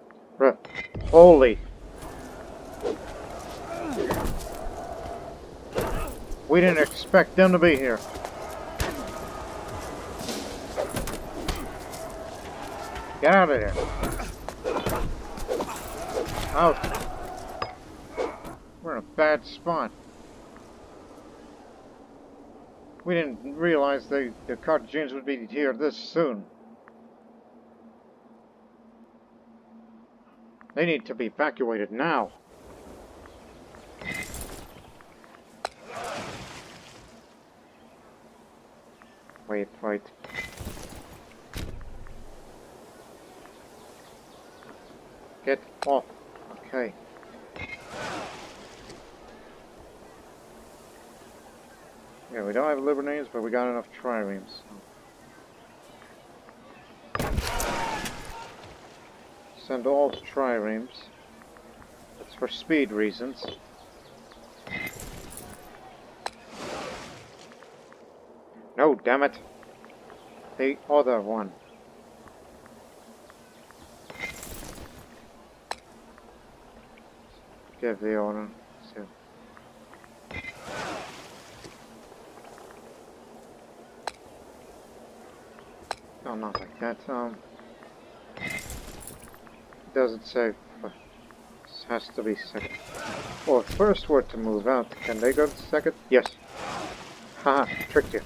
holy! We didn't expect them to be here. Get out of there. Out. We're in a bad spot. We didn't realize the Carthaginians would be here this soon. They need to be evacuated now. Wait. Get off. Okay. Yeah, we don't have Liburnians, but we got enough triremes. Send all triremes. That's for speed reasons. No, damn it. The other one. Give the order. So. No, not like that. Doesn't say. This has to be second. Well, if first were to move out, can they go to second? Yes. Haha, tricked you.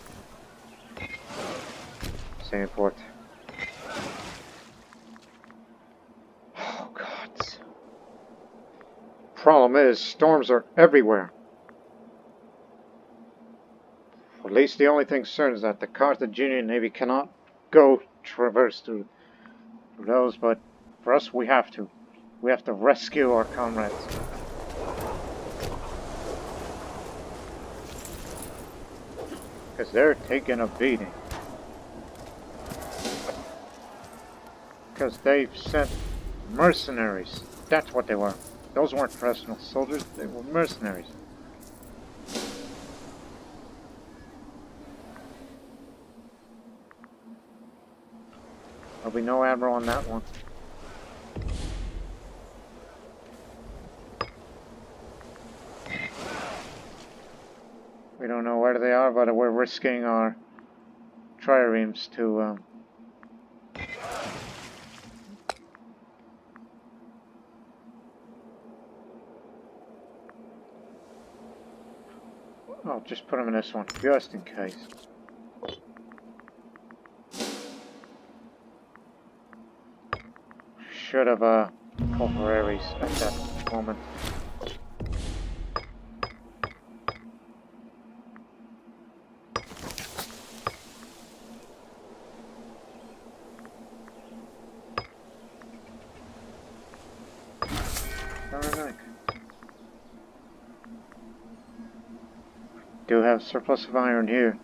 Same port. Oh, God. Problem is, storms are everywhere. At least the only thing certain is that the Carthaginian navy cannot go traverse through those, but for us, we have to. We have to rescue our comrades. Because they're taking a beating. Because they've sent mercenaries. That's what they were. Those weren't professional soldiers, they were mercenaries. There'll be no admiral on that one. We don't know where they are, but we're risking our triremes to I'll just put them in this one, just in case. Should have called for Ares at that moment. Cyrenaica. Do have surplus of iron here.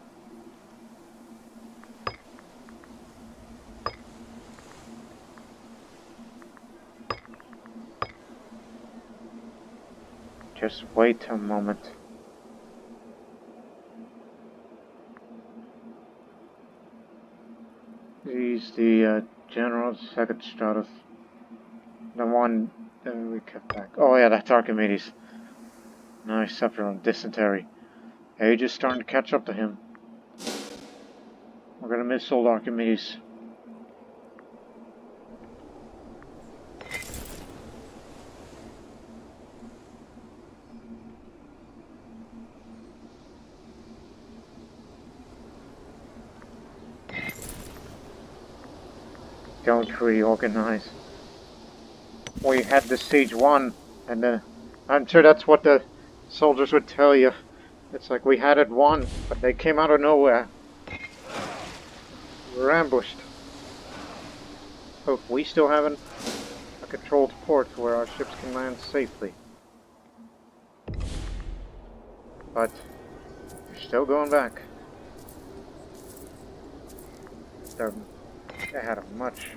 Just wait a moment. He's the general, second Stratos. The one that we kept back. Oh yeah, that's Archimedes. Now he's suffering from dysentery. Age is starting to catch up to him. We're gonna miss old Archimedes. Don't reorganize. We had the siege won, and I'm sure that's what the soldiers would tell you. It's like we had it won, but they came out of nowhere. We were ambushed. So we still haven't a controlled port where our ships can land safely. But they're still going back. They had a much.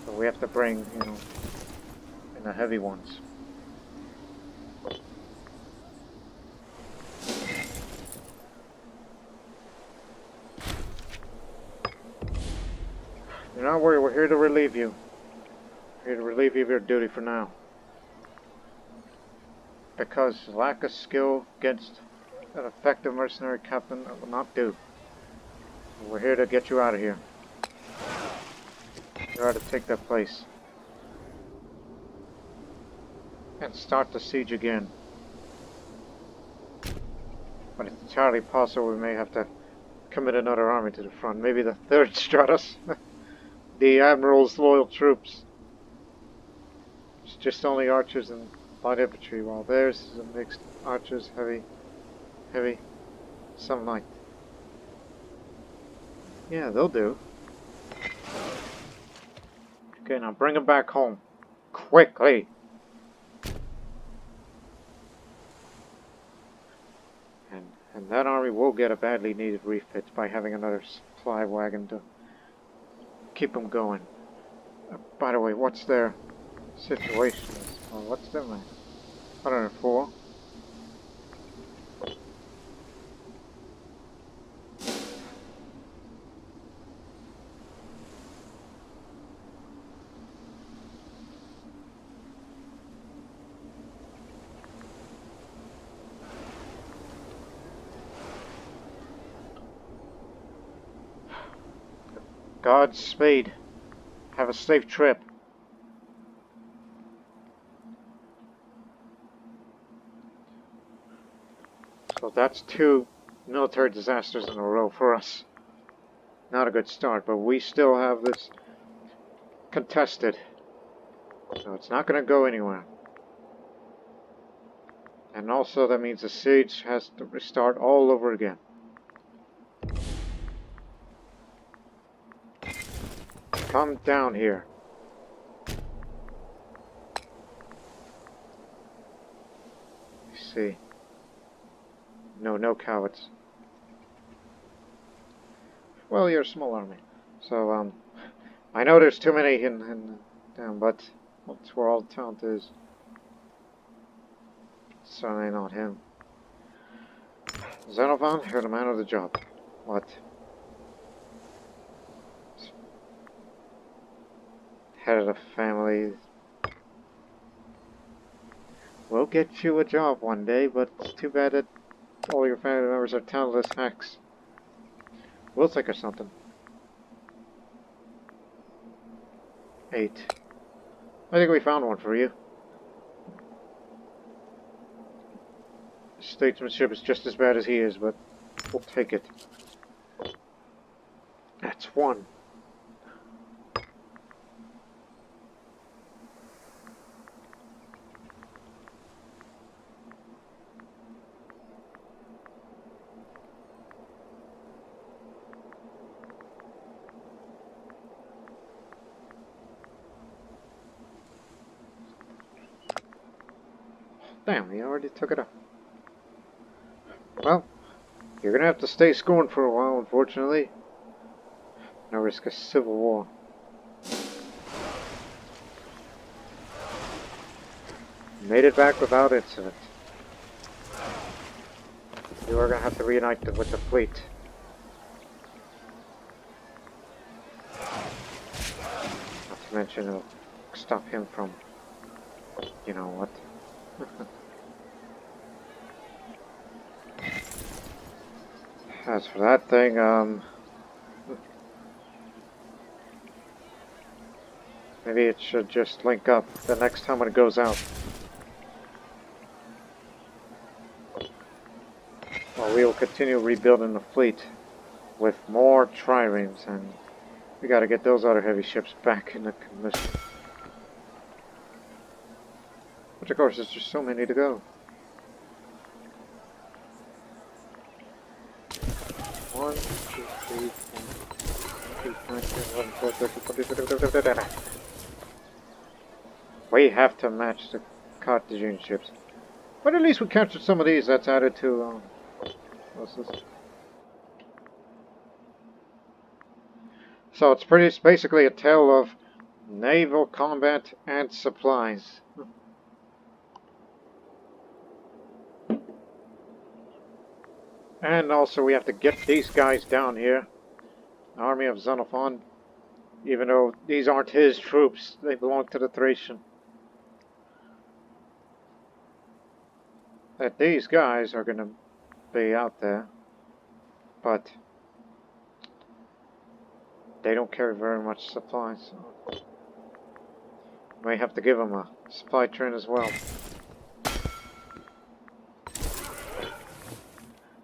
So we have to bring, and the heavy ones. Do not worry, we're here to relieve you. We're here to relieve you of your duty for now. Because lack of skill against an effective mercenary captain will not do. We're here to get you out of here. You're to take that place. And start the siege again. But it's entirely possible we may have to commit another army to the front. Maybe the 3rd Stratos. The Admiral's loyal troops. It's just only archers and light infantry, while theirs is a mixed archers, heavy, some light. Yeah, they'll do. Okay, now bring them back home. Quickly! And that army will get a badly needed refit by having another supply wagon to keep them going. By the way, what's their situation? Well, what's their man? 104. Godspeed. Have a safe trip. So that's 2 military disasters in a row for us. Not a good start, but we still have this contested. So it's not going to go anywhere. And also that means the siege has to restart all over again. Come down here. Let's see. No cowards. Well, you're a small army. So, I know there's too many in town, but that's where all the talent is. Certainly not him. Xenophon, you're the man of the job. What? Head of the family. We'll get you a job one day, but it's too bad that all your family members are talentless hacks. We'll think of something. 8. I think we found one for you. Statesmanship is just as bad as he is, but we'll take it. That's 1. Damn, he already took it up. Well, you're gonna have to stay scorned for a while, unfortunately. No risk of civil war. Made it back without incident. You are gonna have to reunite with the fleet. Not to mention it'll stop him from... You know what? As for that thing, maybe it should just link up the next time when it goes out. Well, we will continue rebuilding the fleet with more triremes, and we gotta get those other heavy ships back in the commission. Which of course, there's just so many to go. 1, 2, 3, 4, 8, 9, 10, 11, 12, 13, 14, we have to match the Carthaginian ships. But at least we captured some of these. That's added to, what's this? So it's basically a tale of Naval combat and supplies. And also we have to get these guys down here. Army of Xenophon. Even though these aren't his troops, they belong to the Thracian. That these guys are going to be out there. But they don't carry very much supplies. So may have to give them a supply train as well.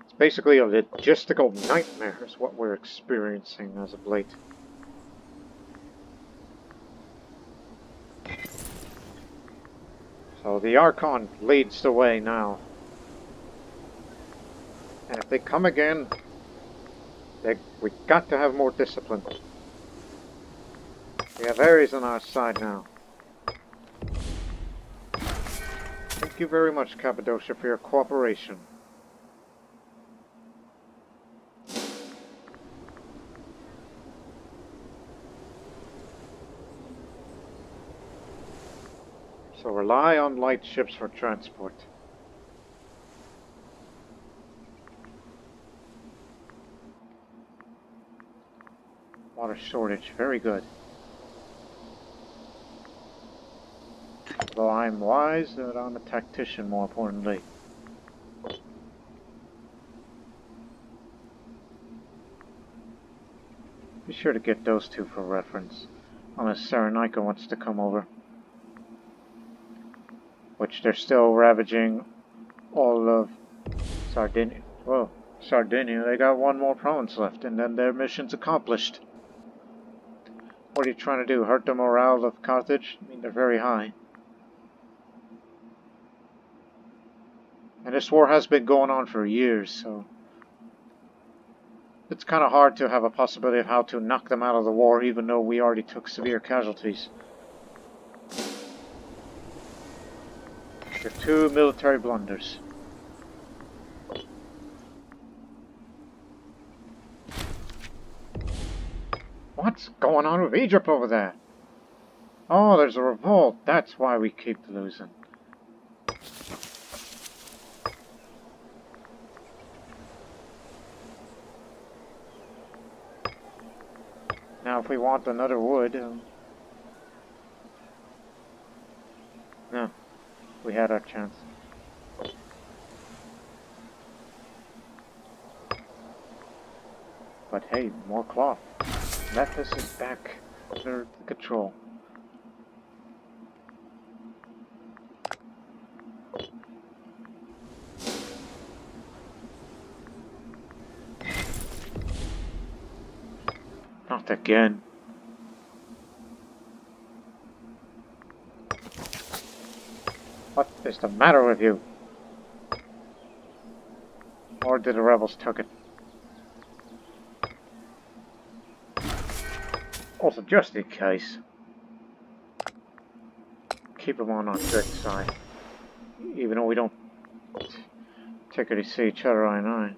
It's basically a logistical nightmare is what we're experiencing as of late. So the Archon leads the way now. And if they come again, we got to have more discipline. We have Ares on our side now. Thank you very much, Cappadocia, for your cooperation. So rely on light ships for transport. Water shortage, very good. Although I'm wise, that I'm a tactician more importantly. Be sure to get those two for reference, unless Cyrenaica wants to come over. Which they're still ravaging all of Sardinia. Whoa, Sardinia, they got one more province left, and then their mission's accomplished. What are you trying to do, hurt the morale of Carthage? I mean, they're very high. And this war has been going on for years, so it's kind of hard to have a possibility of how to knock them out of the war, even though we already took severe casualties. They're two military blunders. What's going on with Egypt over there? Oh, there's a revolt. That's why we keep losing. Now, if we want another wood... no, we had our chance. But hey, more cloth. Memphis is back under control. Not again. What is the matter with you? Or did the rebels took it? Also, just in case, keep them on our good side. Even though we don't particularly see each other eye and eye.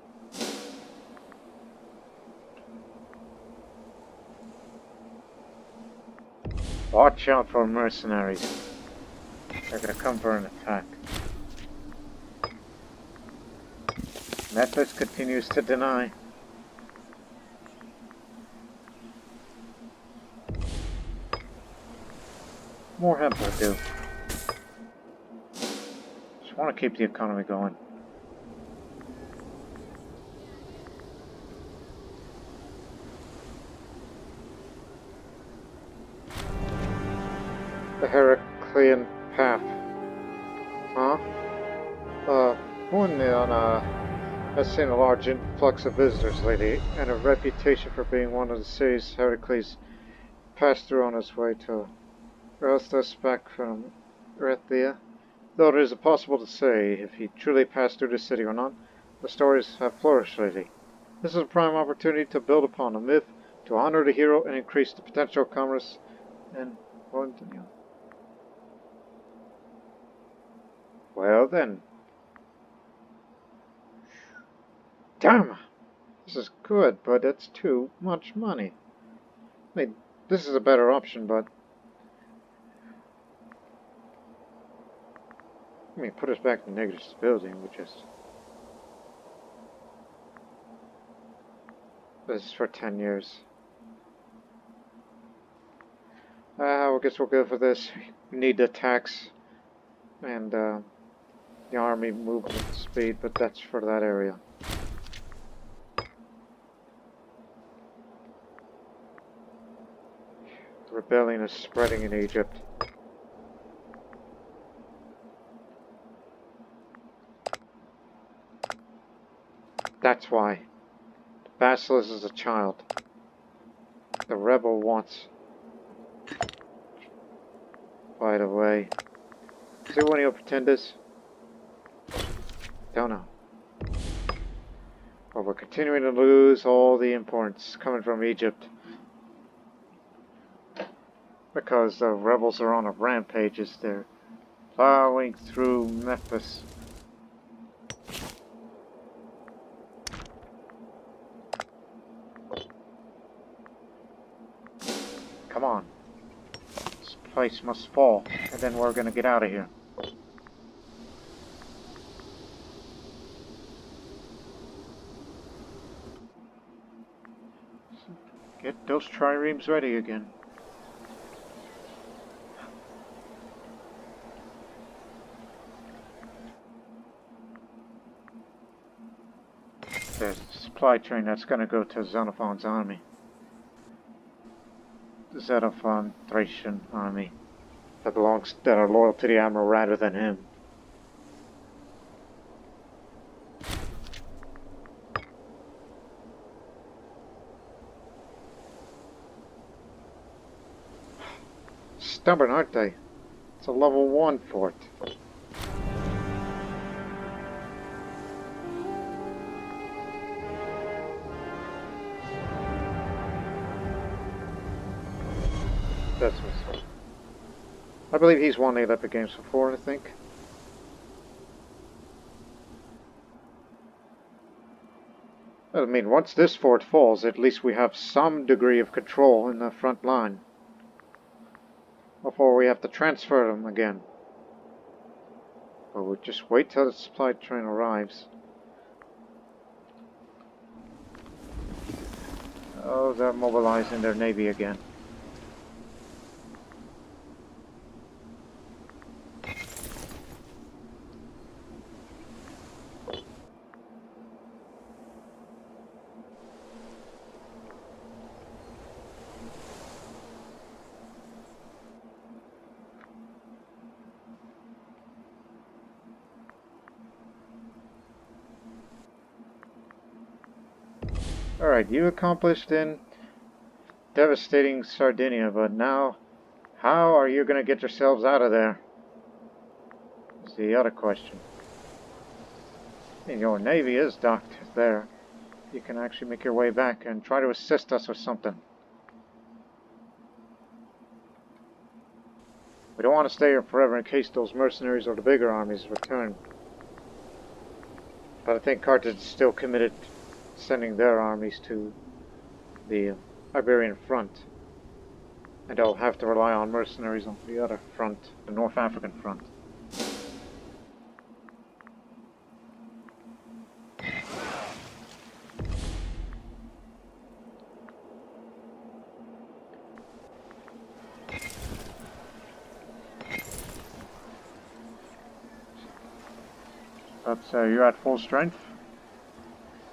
Watch out for mercenaries. They're gonna come for an attack. Memphis continues to deny. More hemp will do. Just want to keep the economy going. The Heraclean path. Huh? One has seen a large influx of visitors lately, and a reputation for being one of the cities Heracles passed through on his way to Rastus back from Erythea. Though it is impossible to say if he truly passed through the city or not, the stories have flourished lately. This is a prime opportunity to build upon a myth, to honor the hero, and increase the potential commerce and continue. Well then. Damn! This is good, but it's too much money. I mean, this is a better option, but I mean, put us back in negative stability, we just... This is for 10 years. I guess we'll go for this. We need the tax and the army movement speed, but that's for that area. The rebellion is spreading in Egypt. That's why. The basilisk is a child. The rebel wants... By the way, is it one of your pretenders? Don't know. But we're continuing to lose all the imports coming from Egypt. Because the rebels are on a rampage as they're plowing through Memphis. Come on. This place must fall, and then we're gonna get out of here. Get those triremes ready again. There's a supply train that's gonna go to Xenophon's army. The Xenophon Thracian army that are loyal to the admiral rather than him. Stubborn, aren't they? It's a level 1 fort. That's what's... I believe he's won the Olympic Games before, I think. I mean, once this fort falls, at least we have some degree of control in the front line. Before we have to transfer them again. But we'll just wait till the supply train arrives. Oh, they're mobilizing their navy again. Alright, you accomplished in devastating Sardinia, but now, how are you going to get yourselves out of there? Is the other question. And your navy is docked there. You can actually make your way back and try to assist us with something. We don't want to stay here forever in case those mercenaries or the bigger armies return. But I think Carthage is still committed to sending their armies to the Iberian front. And they'll have to rely on mercenaries on the other front, the North African front. But you're at full strength?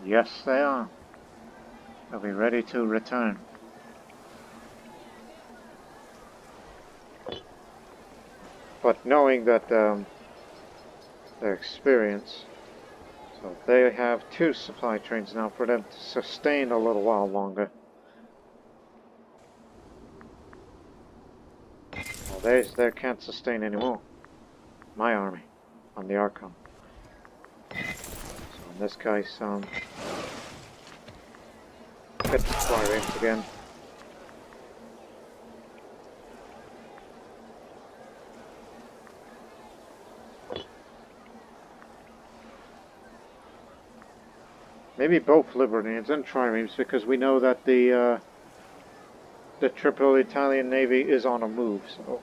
Yes, they are. They'll be ready to return. But knowing that their experience, so they have 2 supply trains now for them to sustain a little while longer. Well, they can't sustain anymore. My army on the Archon. So in this case, get the supply rings again. Maybe both Libertines and Triremes, because we know that the Tripolitanian navy is on a move, so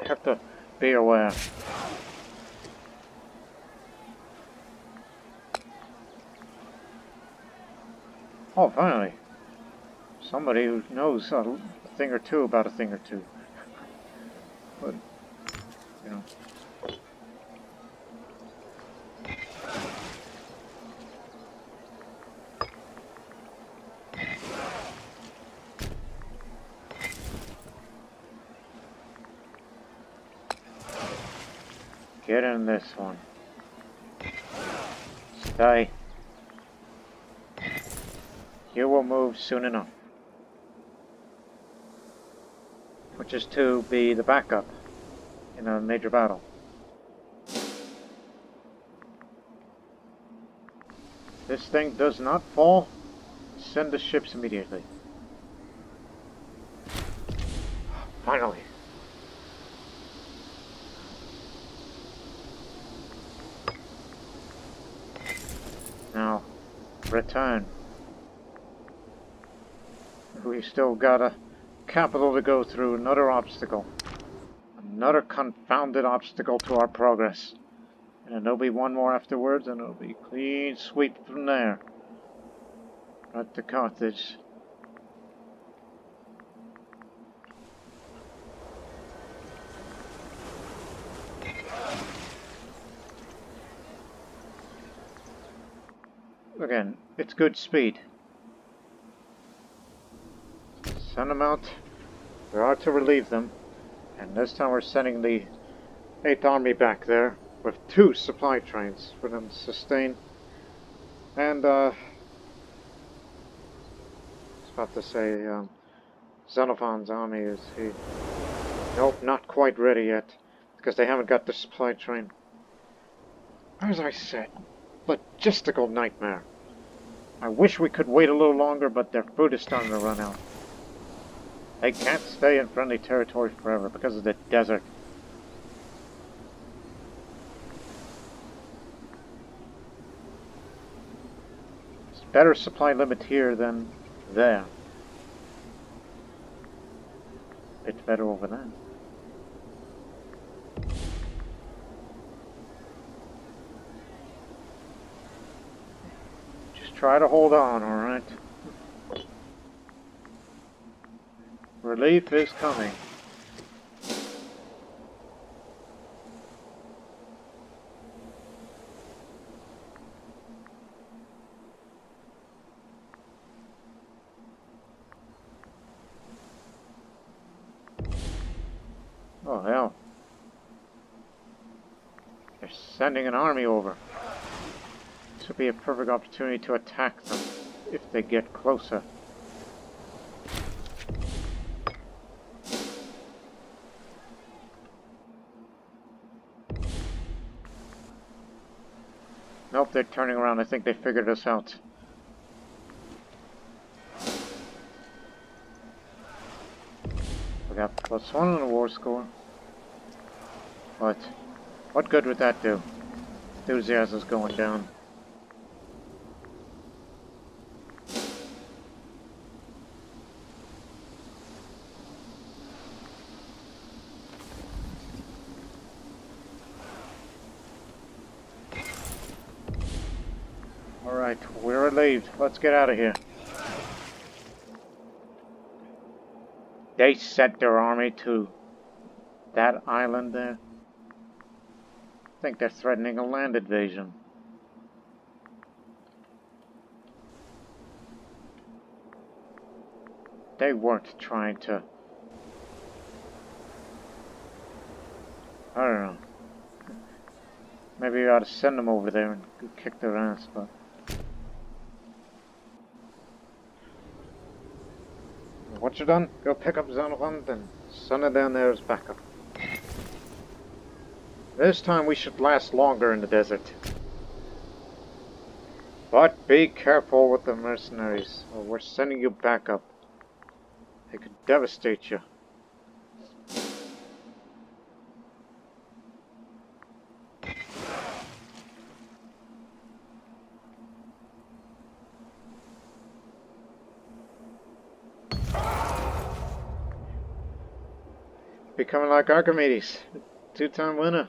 I have to Be aware. Oh, finally. Somebody who knows a thing or two about a thing or two. But, you know. Get in this one. Stay. You will move soon enough. Which is to be the backup in a major battle. This thing does not fall. Send the ships immediately. Finally. Now, return. We still got a capital to go through, another obstacle. Another confounded obstacle to our progress. And there'll be one more afterwards, and it'll be clean sweep from there. Right to Carthage. Again, it's good speed. Send them out. We are to relieve them. And this time we're sending the 8th Army back there with 2 supply trains for them to sustain. And, I was about to say, Xenophon's army is he. Nope, not quite ready yet. Because they haven't got the supply train. As I said, logistical nightmare. I wish we could wait a little longer, but their food is starting to run out. They can't stay in friendly territory forever because of the desert. There's better supply limit here than there. It's better over there. Just try to hold on, alright? Relief is coming. Oh hell. They're sending an army over. This would be a perfect opportunity to attack them if they get closer. Nope, they're turning around. I think they figured us out. We got +1 on the war score. But what good would that do? Enthusiasm's going down. Alright, we're relieved. Let's get out of here. They sent their army to that island there. I think they're threatening a land invasion. They weren't trying to... I don't know. Maybe you ought to send them over there and kick their ass, but... What you done? Go pick up Xenophon and send it down there as backup. This time we should last longer in the desert. But be careful with the mercenaries, or we're sending you back up. They could devastate you. Becoming like Archimedes. Two-time winner.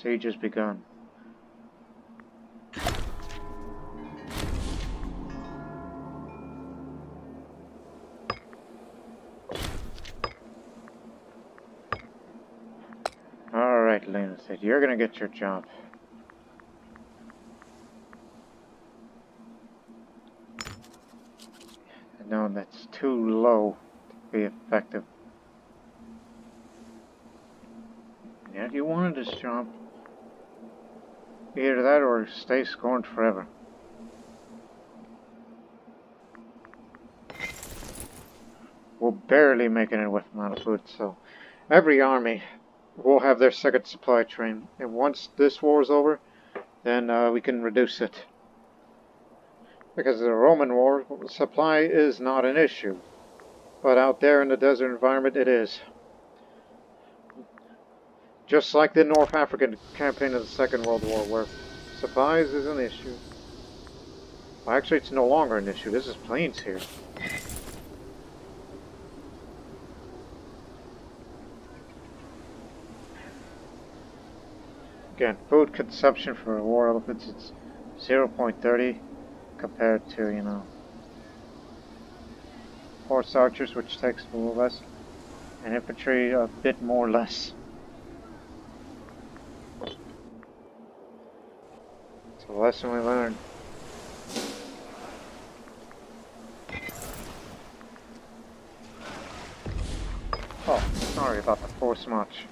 Siege has begun. Alright, Lunatic, you're gonna get your job. No, that's too low to be effective. Yeah, if you wanted this job, either that or stay scorned forever. We're barely making it with amount of food, so every army will have their second supply train. And once this war is over, then we can reduce it. Because the Roman war, supply is not an issue. But out there in the desert environment, it is. Just like the North African campaign of the Second World War, where supplies is an issue. Well, actually, it's no longer an issue. This is plains here. Again, food consumption for war elephants, it's 0.30 compared to, you know, horse archers, which takes a little less, and infantry a bit more less. It's a lesson we learned. Oh, sorry about the force march.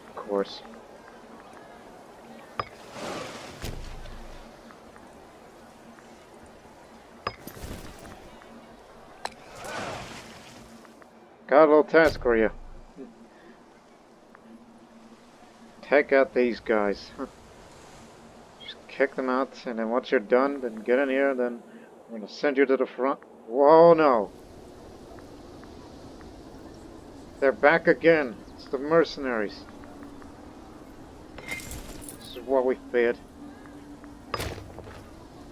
Of course. Got a little task for you. Take out these guys. Just kick them out, and then once you're done, then get in here, then I'm gonna send you to the front. Whoa, no! They're back again. It's the mercenaries. This is what we feared.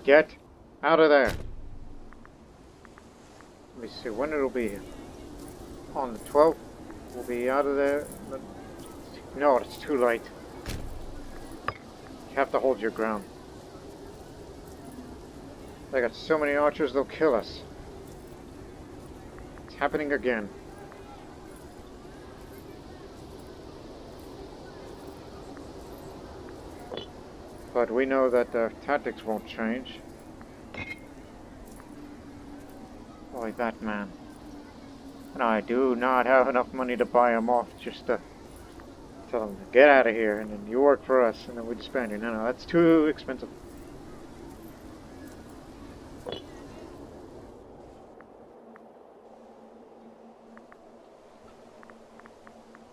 Get out of there. Let me see when it'll be here. On the 12th, we'll be out of there. No, it's too late. You have to hold your ground. They got so many archers, they'll kill us. It's happening again. But we know that their tactics won't change. Boy, that man. And I do not have enough money to buy him off just to tell him to get out of here and then you work for us and then we disband you. No, that's too expensive.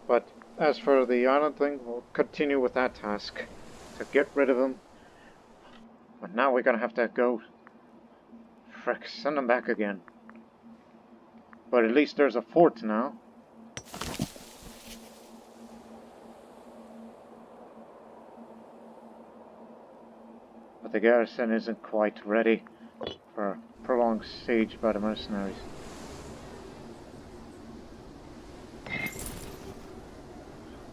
But as for the island thing, we'll continue with that task to get rid of them. But now we're gonna have to go. Frick, send them back again. But at least there's a fort now. But the garrison isn't quite ready for a prolonged siege by the mercenaries.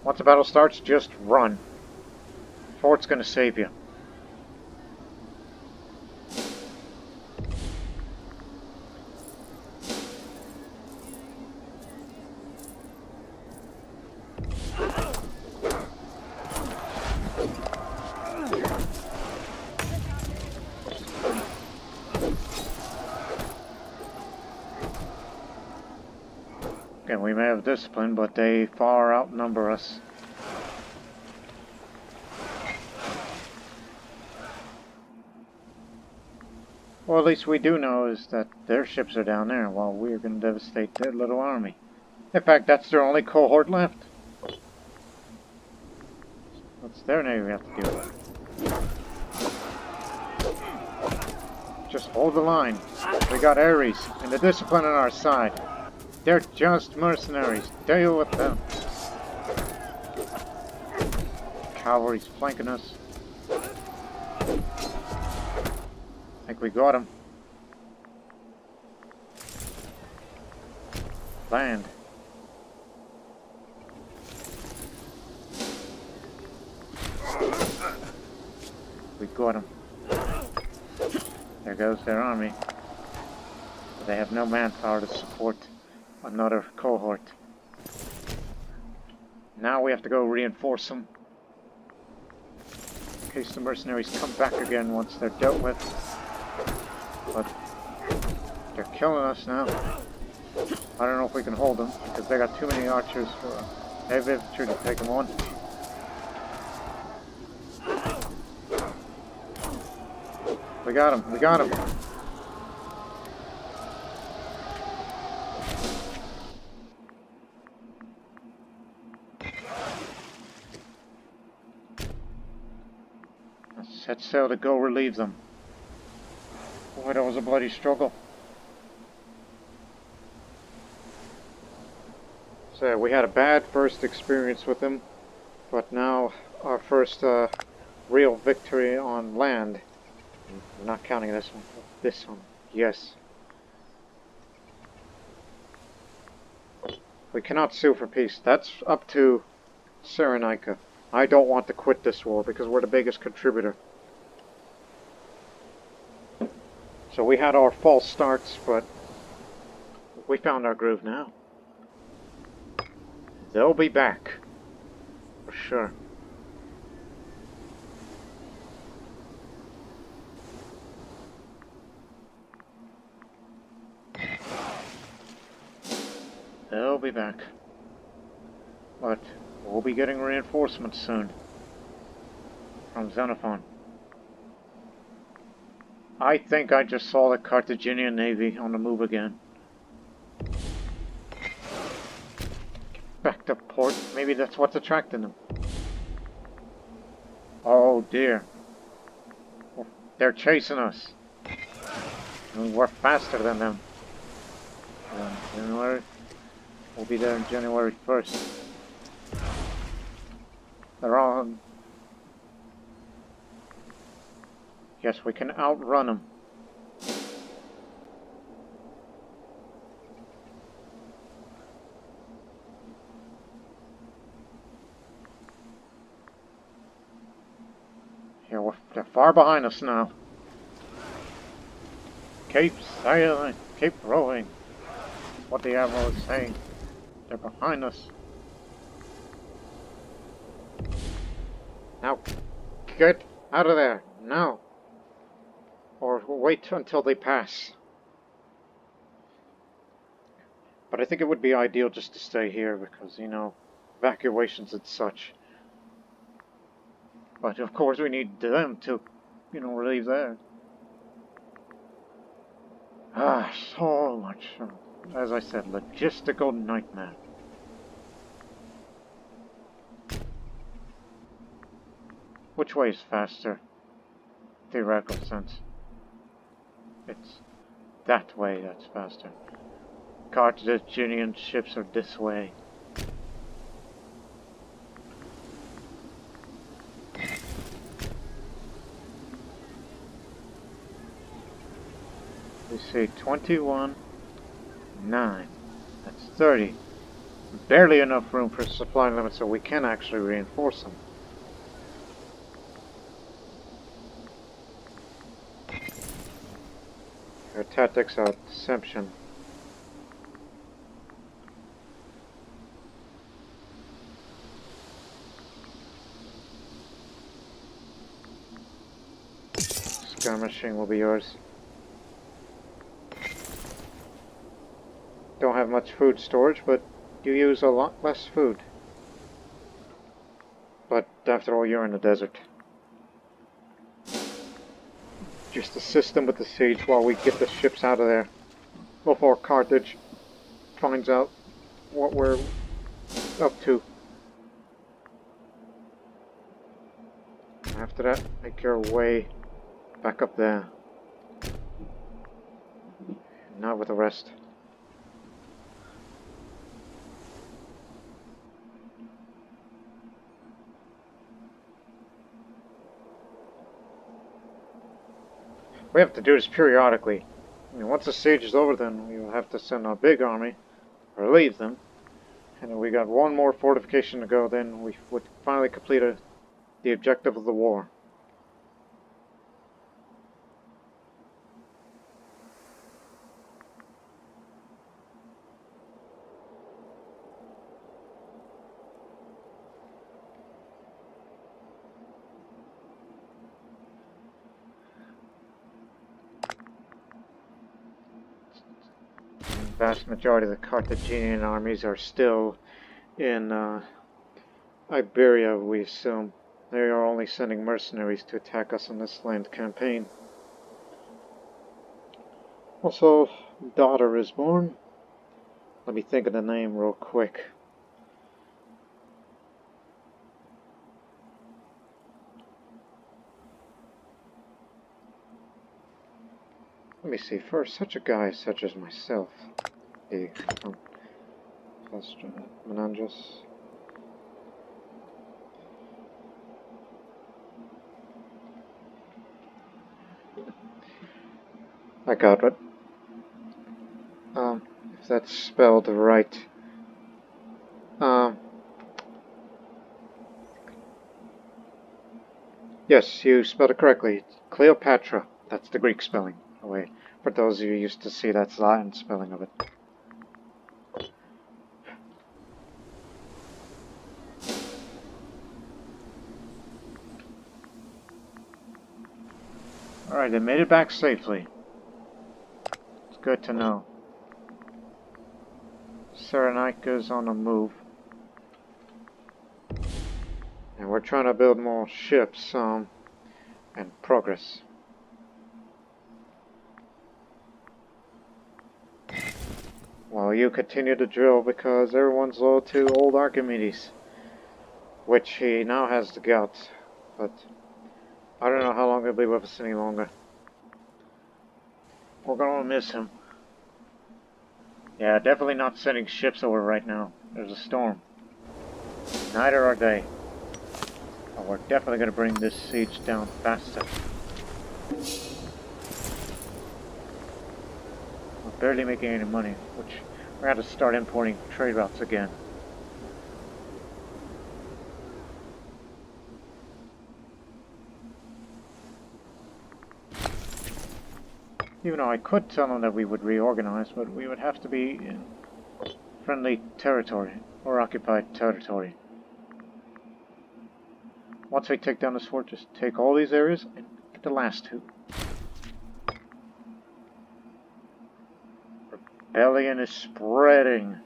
Once the battle starts, just run. Fort's gonna save you. Again, we may have discipline, but they far outnumber us. Well, at least we do know is that their ships are down there while we're going to devastate their little army. In fact, that's their only cohort left. What's their navy have to do? Just hold the line. We got Ares and the discipline on our side. They're just mercenaries. Deal with them. Cavalry's flanking us. I think we got him. Land. We got him. There goes their army. But they have no manpower to support another cohort. Now we have to go reinforce them. In case the mercenaries come back again once they're dealt with. But they're killing us now. I don't know if we can hold them because they got too many archers for heavy infantry to take them on. We got him, we got him. Let's set sail to go relieve them. Boy, that was a bloody struggle. So we had a bad first experience with them, but now our first real victory on land. I'm not counting this one. This one, yes. We cannot sue for peace. That's up to Cyrenaica. I don't want to quit this war because we're the biggest contributor. So we had our false starts, but we found our groove now. They'll be back. For sure. They'll be back. But we'll be getting reinforcements soon. From Xenophon. I think I just saw the Carthaginian navy on the move again. Back to port. Maybe that's what's attracting them. Oh dear. They're chasing us. And we're faster than them. January. We'll be there on January 1st. They're on. Yes, we can outrun them. Yeah, they're far behind us now. Keep sailing, keep rowing. What the admiral is saying. They're behind us. Now, get out of there, now. Or wait until they pass. But I think it would be ideal just to stay here because, you know, evacuations and such. But of course we need them to, you know, relieve theirs. So much. As I said, logistical nightmare. Which way is faster? Theoretical sense. It's that way that's faster. Carthaginian ships are this way. We see 21, 9. That's 30. Barely enough room for supply limit so we can actually reinforce them. Our tactics are deception. Skirmishing will be yours. Don't have much food storage, but you use a lot less food. But after all, you're in the desert. Just assist them with the siege while we get the ships out of there. Before Carthage finds out what we're up to. After that, make your way back up there. Not with the rest. We have to do this periodically. I mean, once the siege is over, then we will have to send a big army, relieve them, and then we got one more fortification to go, then we would finally complete the objective of the war. The vast majority of the Carthaginian armies are still in Iberia, we assume. They are only sending mercenaries to attack us in this land campaign. Also, daughter is born. Let me think of the name real quick. Let me see. For such a guy such as myself, the Menandros. I got it. If that's spelled right. Yes, you spelled it correctly. Cleopatra. That's the Greek spelling. Oh, wait. For those of you used to see, that's the Latin spelling of it. Alright, they made it back safely. It's good to know. Cyrenaica's on the move. And we're trying to build more ships, and progress. Well, you continue to drill because everyone's loyal to old Archimedes. Which he now has the gout, but I don't know how long he'll be with us any longer. We're gonna miss him. Yeah, definitely not sending ships over right now. There's a storm. Neither are they. But we're definitely gonna bring this siege down faster. We're barely making any money, which we're gonna have to start importing trade routes again. Even though I could tell them that we would reorganize, but we would have to be in friendly territory, or occupied territory. Once we take down this fortress, take all these areas, and get the last two. Rebellion is spreading.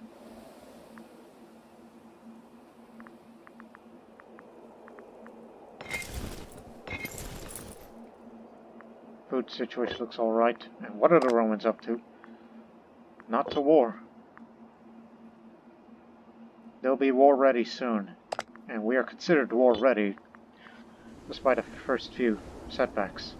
Food situation looks alright. And what are the Romans up to? Not to war. They'll be war ready soon. And we are considered war ready, despite the first few setbacks.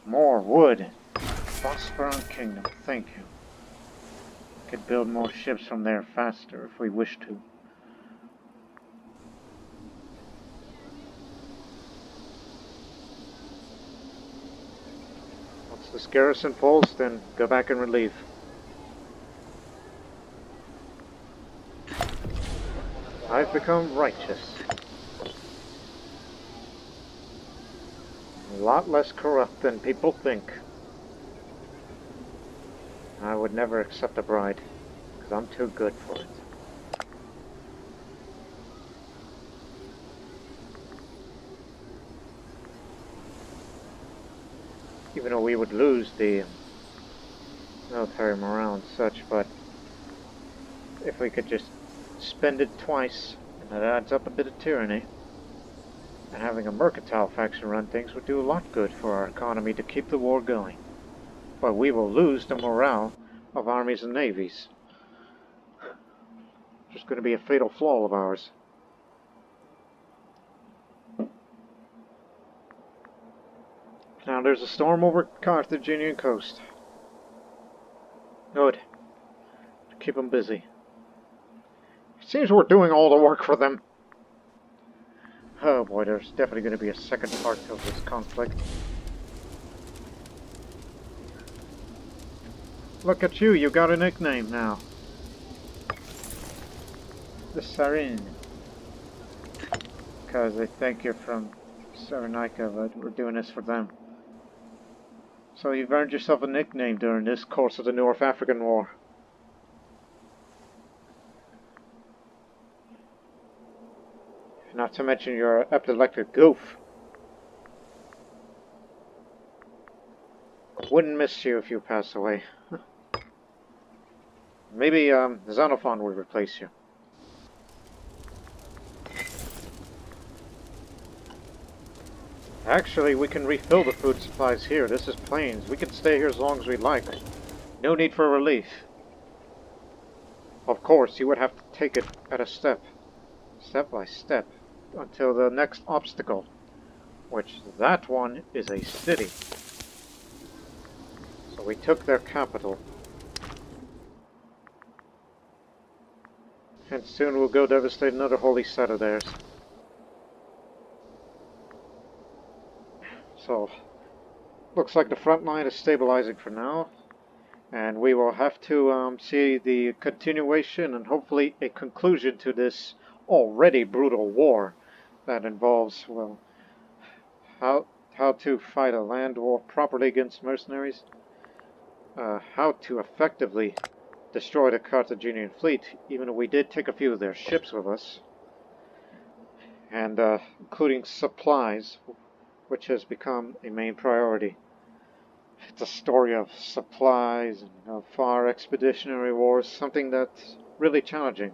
More wood. Phosphoron Kingdom, thank you. Could build more ships from there faster if we wish to. Once this garrison falls, then go back and relieve. I've become righteous. A lot less corrupt than people think. I would never accept a bride, because I'm too good for it. Even though we would lose the military morale and such, but if we could just spend it twice, and that adds up a bit of tyranny. And having a mercantile faction run things would do a lot good for our economy to keep the war going. But we will lose the morale of armies and navies. Which is going to be a fatal flaw of ours. Now there's a storm over Carthaginian coast. Good. Keep them busy. It seems we're doing all the work for them. Oh boy, there's definitely going to be a second part of this conflict. Look at you, you got a nickname now. The Cyren. Because I think you're from Cyrenaica, but we're doing this for them. So you've earned yourself a nickname during this course of the North African War. Not to mention your epileptic goof. Wouldn't miss you if you pass away. Maybe Xenophon would replace you. Actually, we can refill the food supplies here. This is plains. We can stay here as long as we like. No need for relief. Of course, you would have to take it at a step by step, until the next obstacle, which that one is a city. So we took their capital. And soon we'll go devastate another holy site of theirs. So, looks like the front line is stabilizing for now. And we will have to see the continuation and hopefully a conclusion to this already brutal war that involves, well, how to fight a land war properly against mercenaries, how to effectively destroy the Carthaginian fleet, even though we did take a few of their ships with us, and including supplies, which has become a main priority. It's a story of supplies and of far expeditionary wars, something that's really challenging.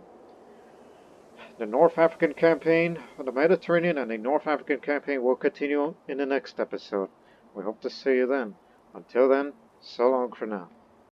The North African campaign, the Mediterranean and the North African campaign will continue in the next episode. We hope to see you then. Until then, so long for now.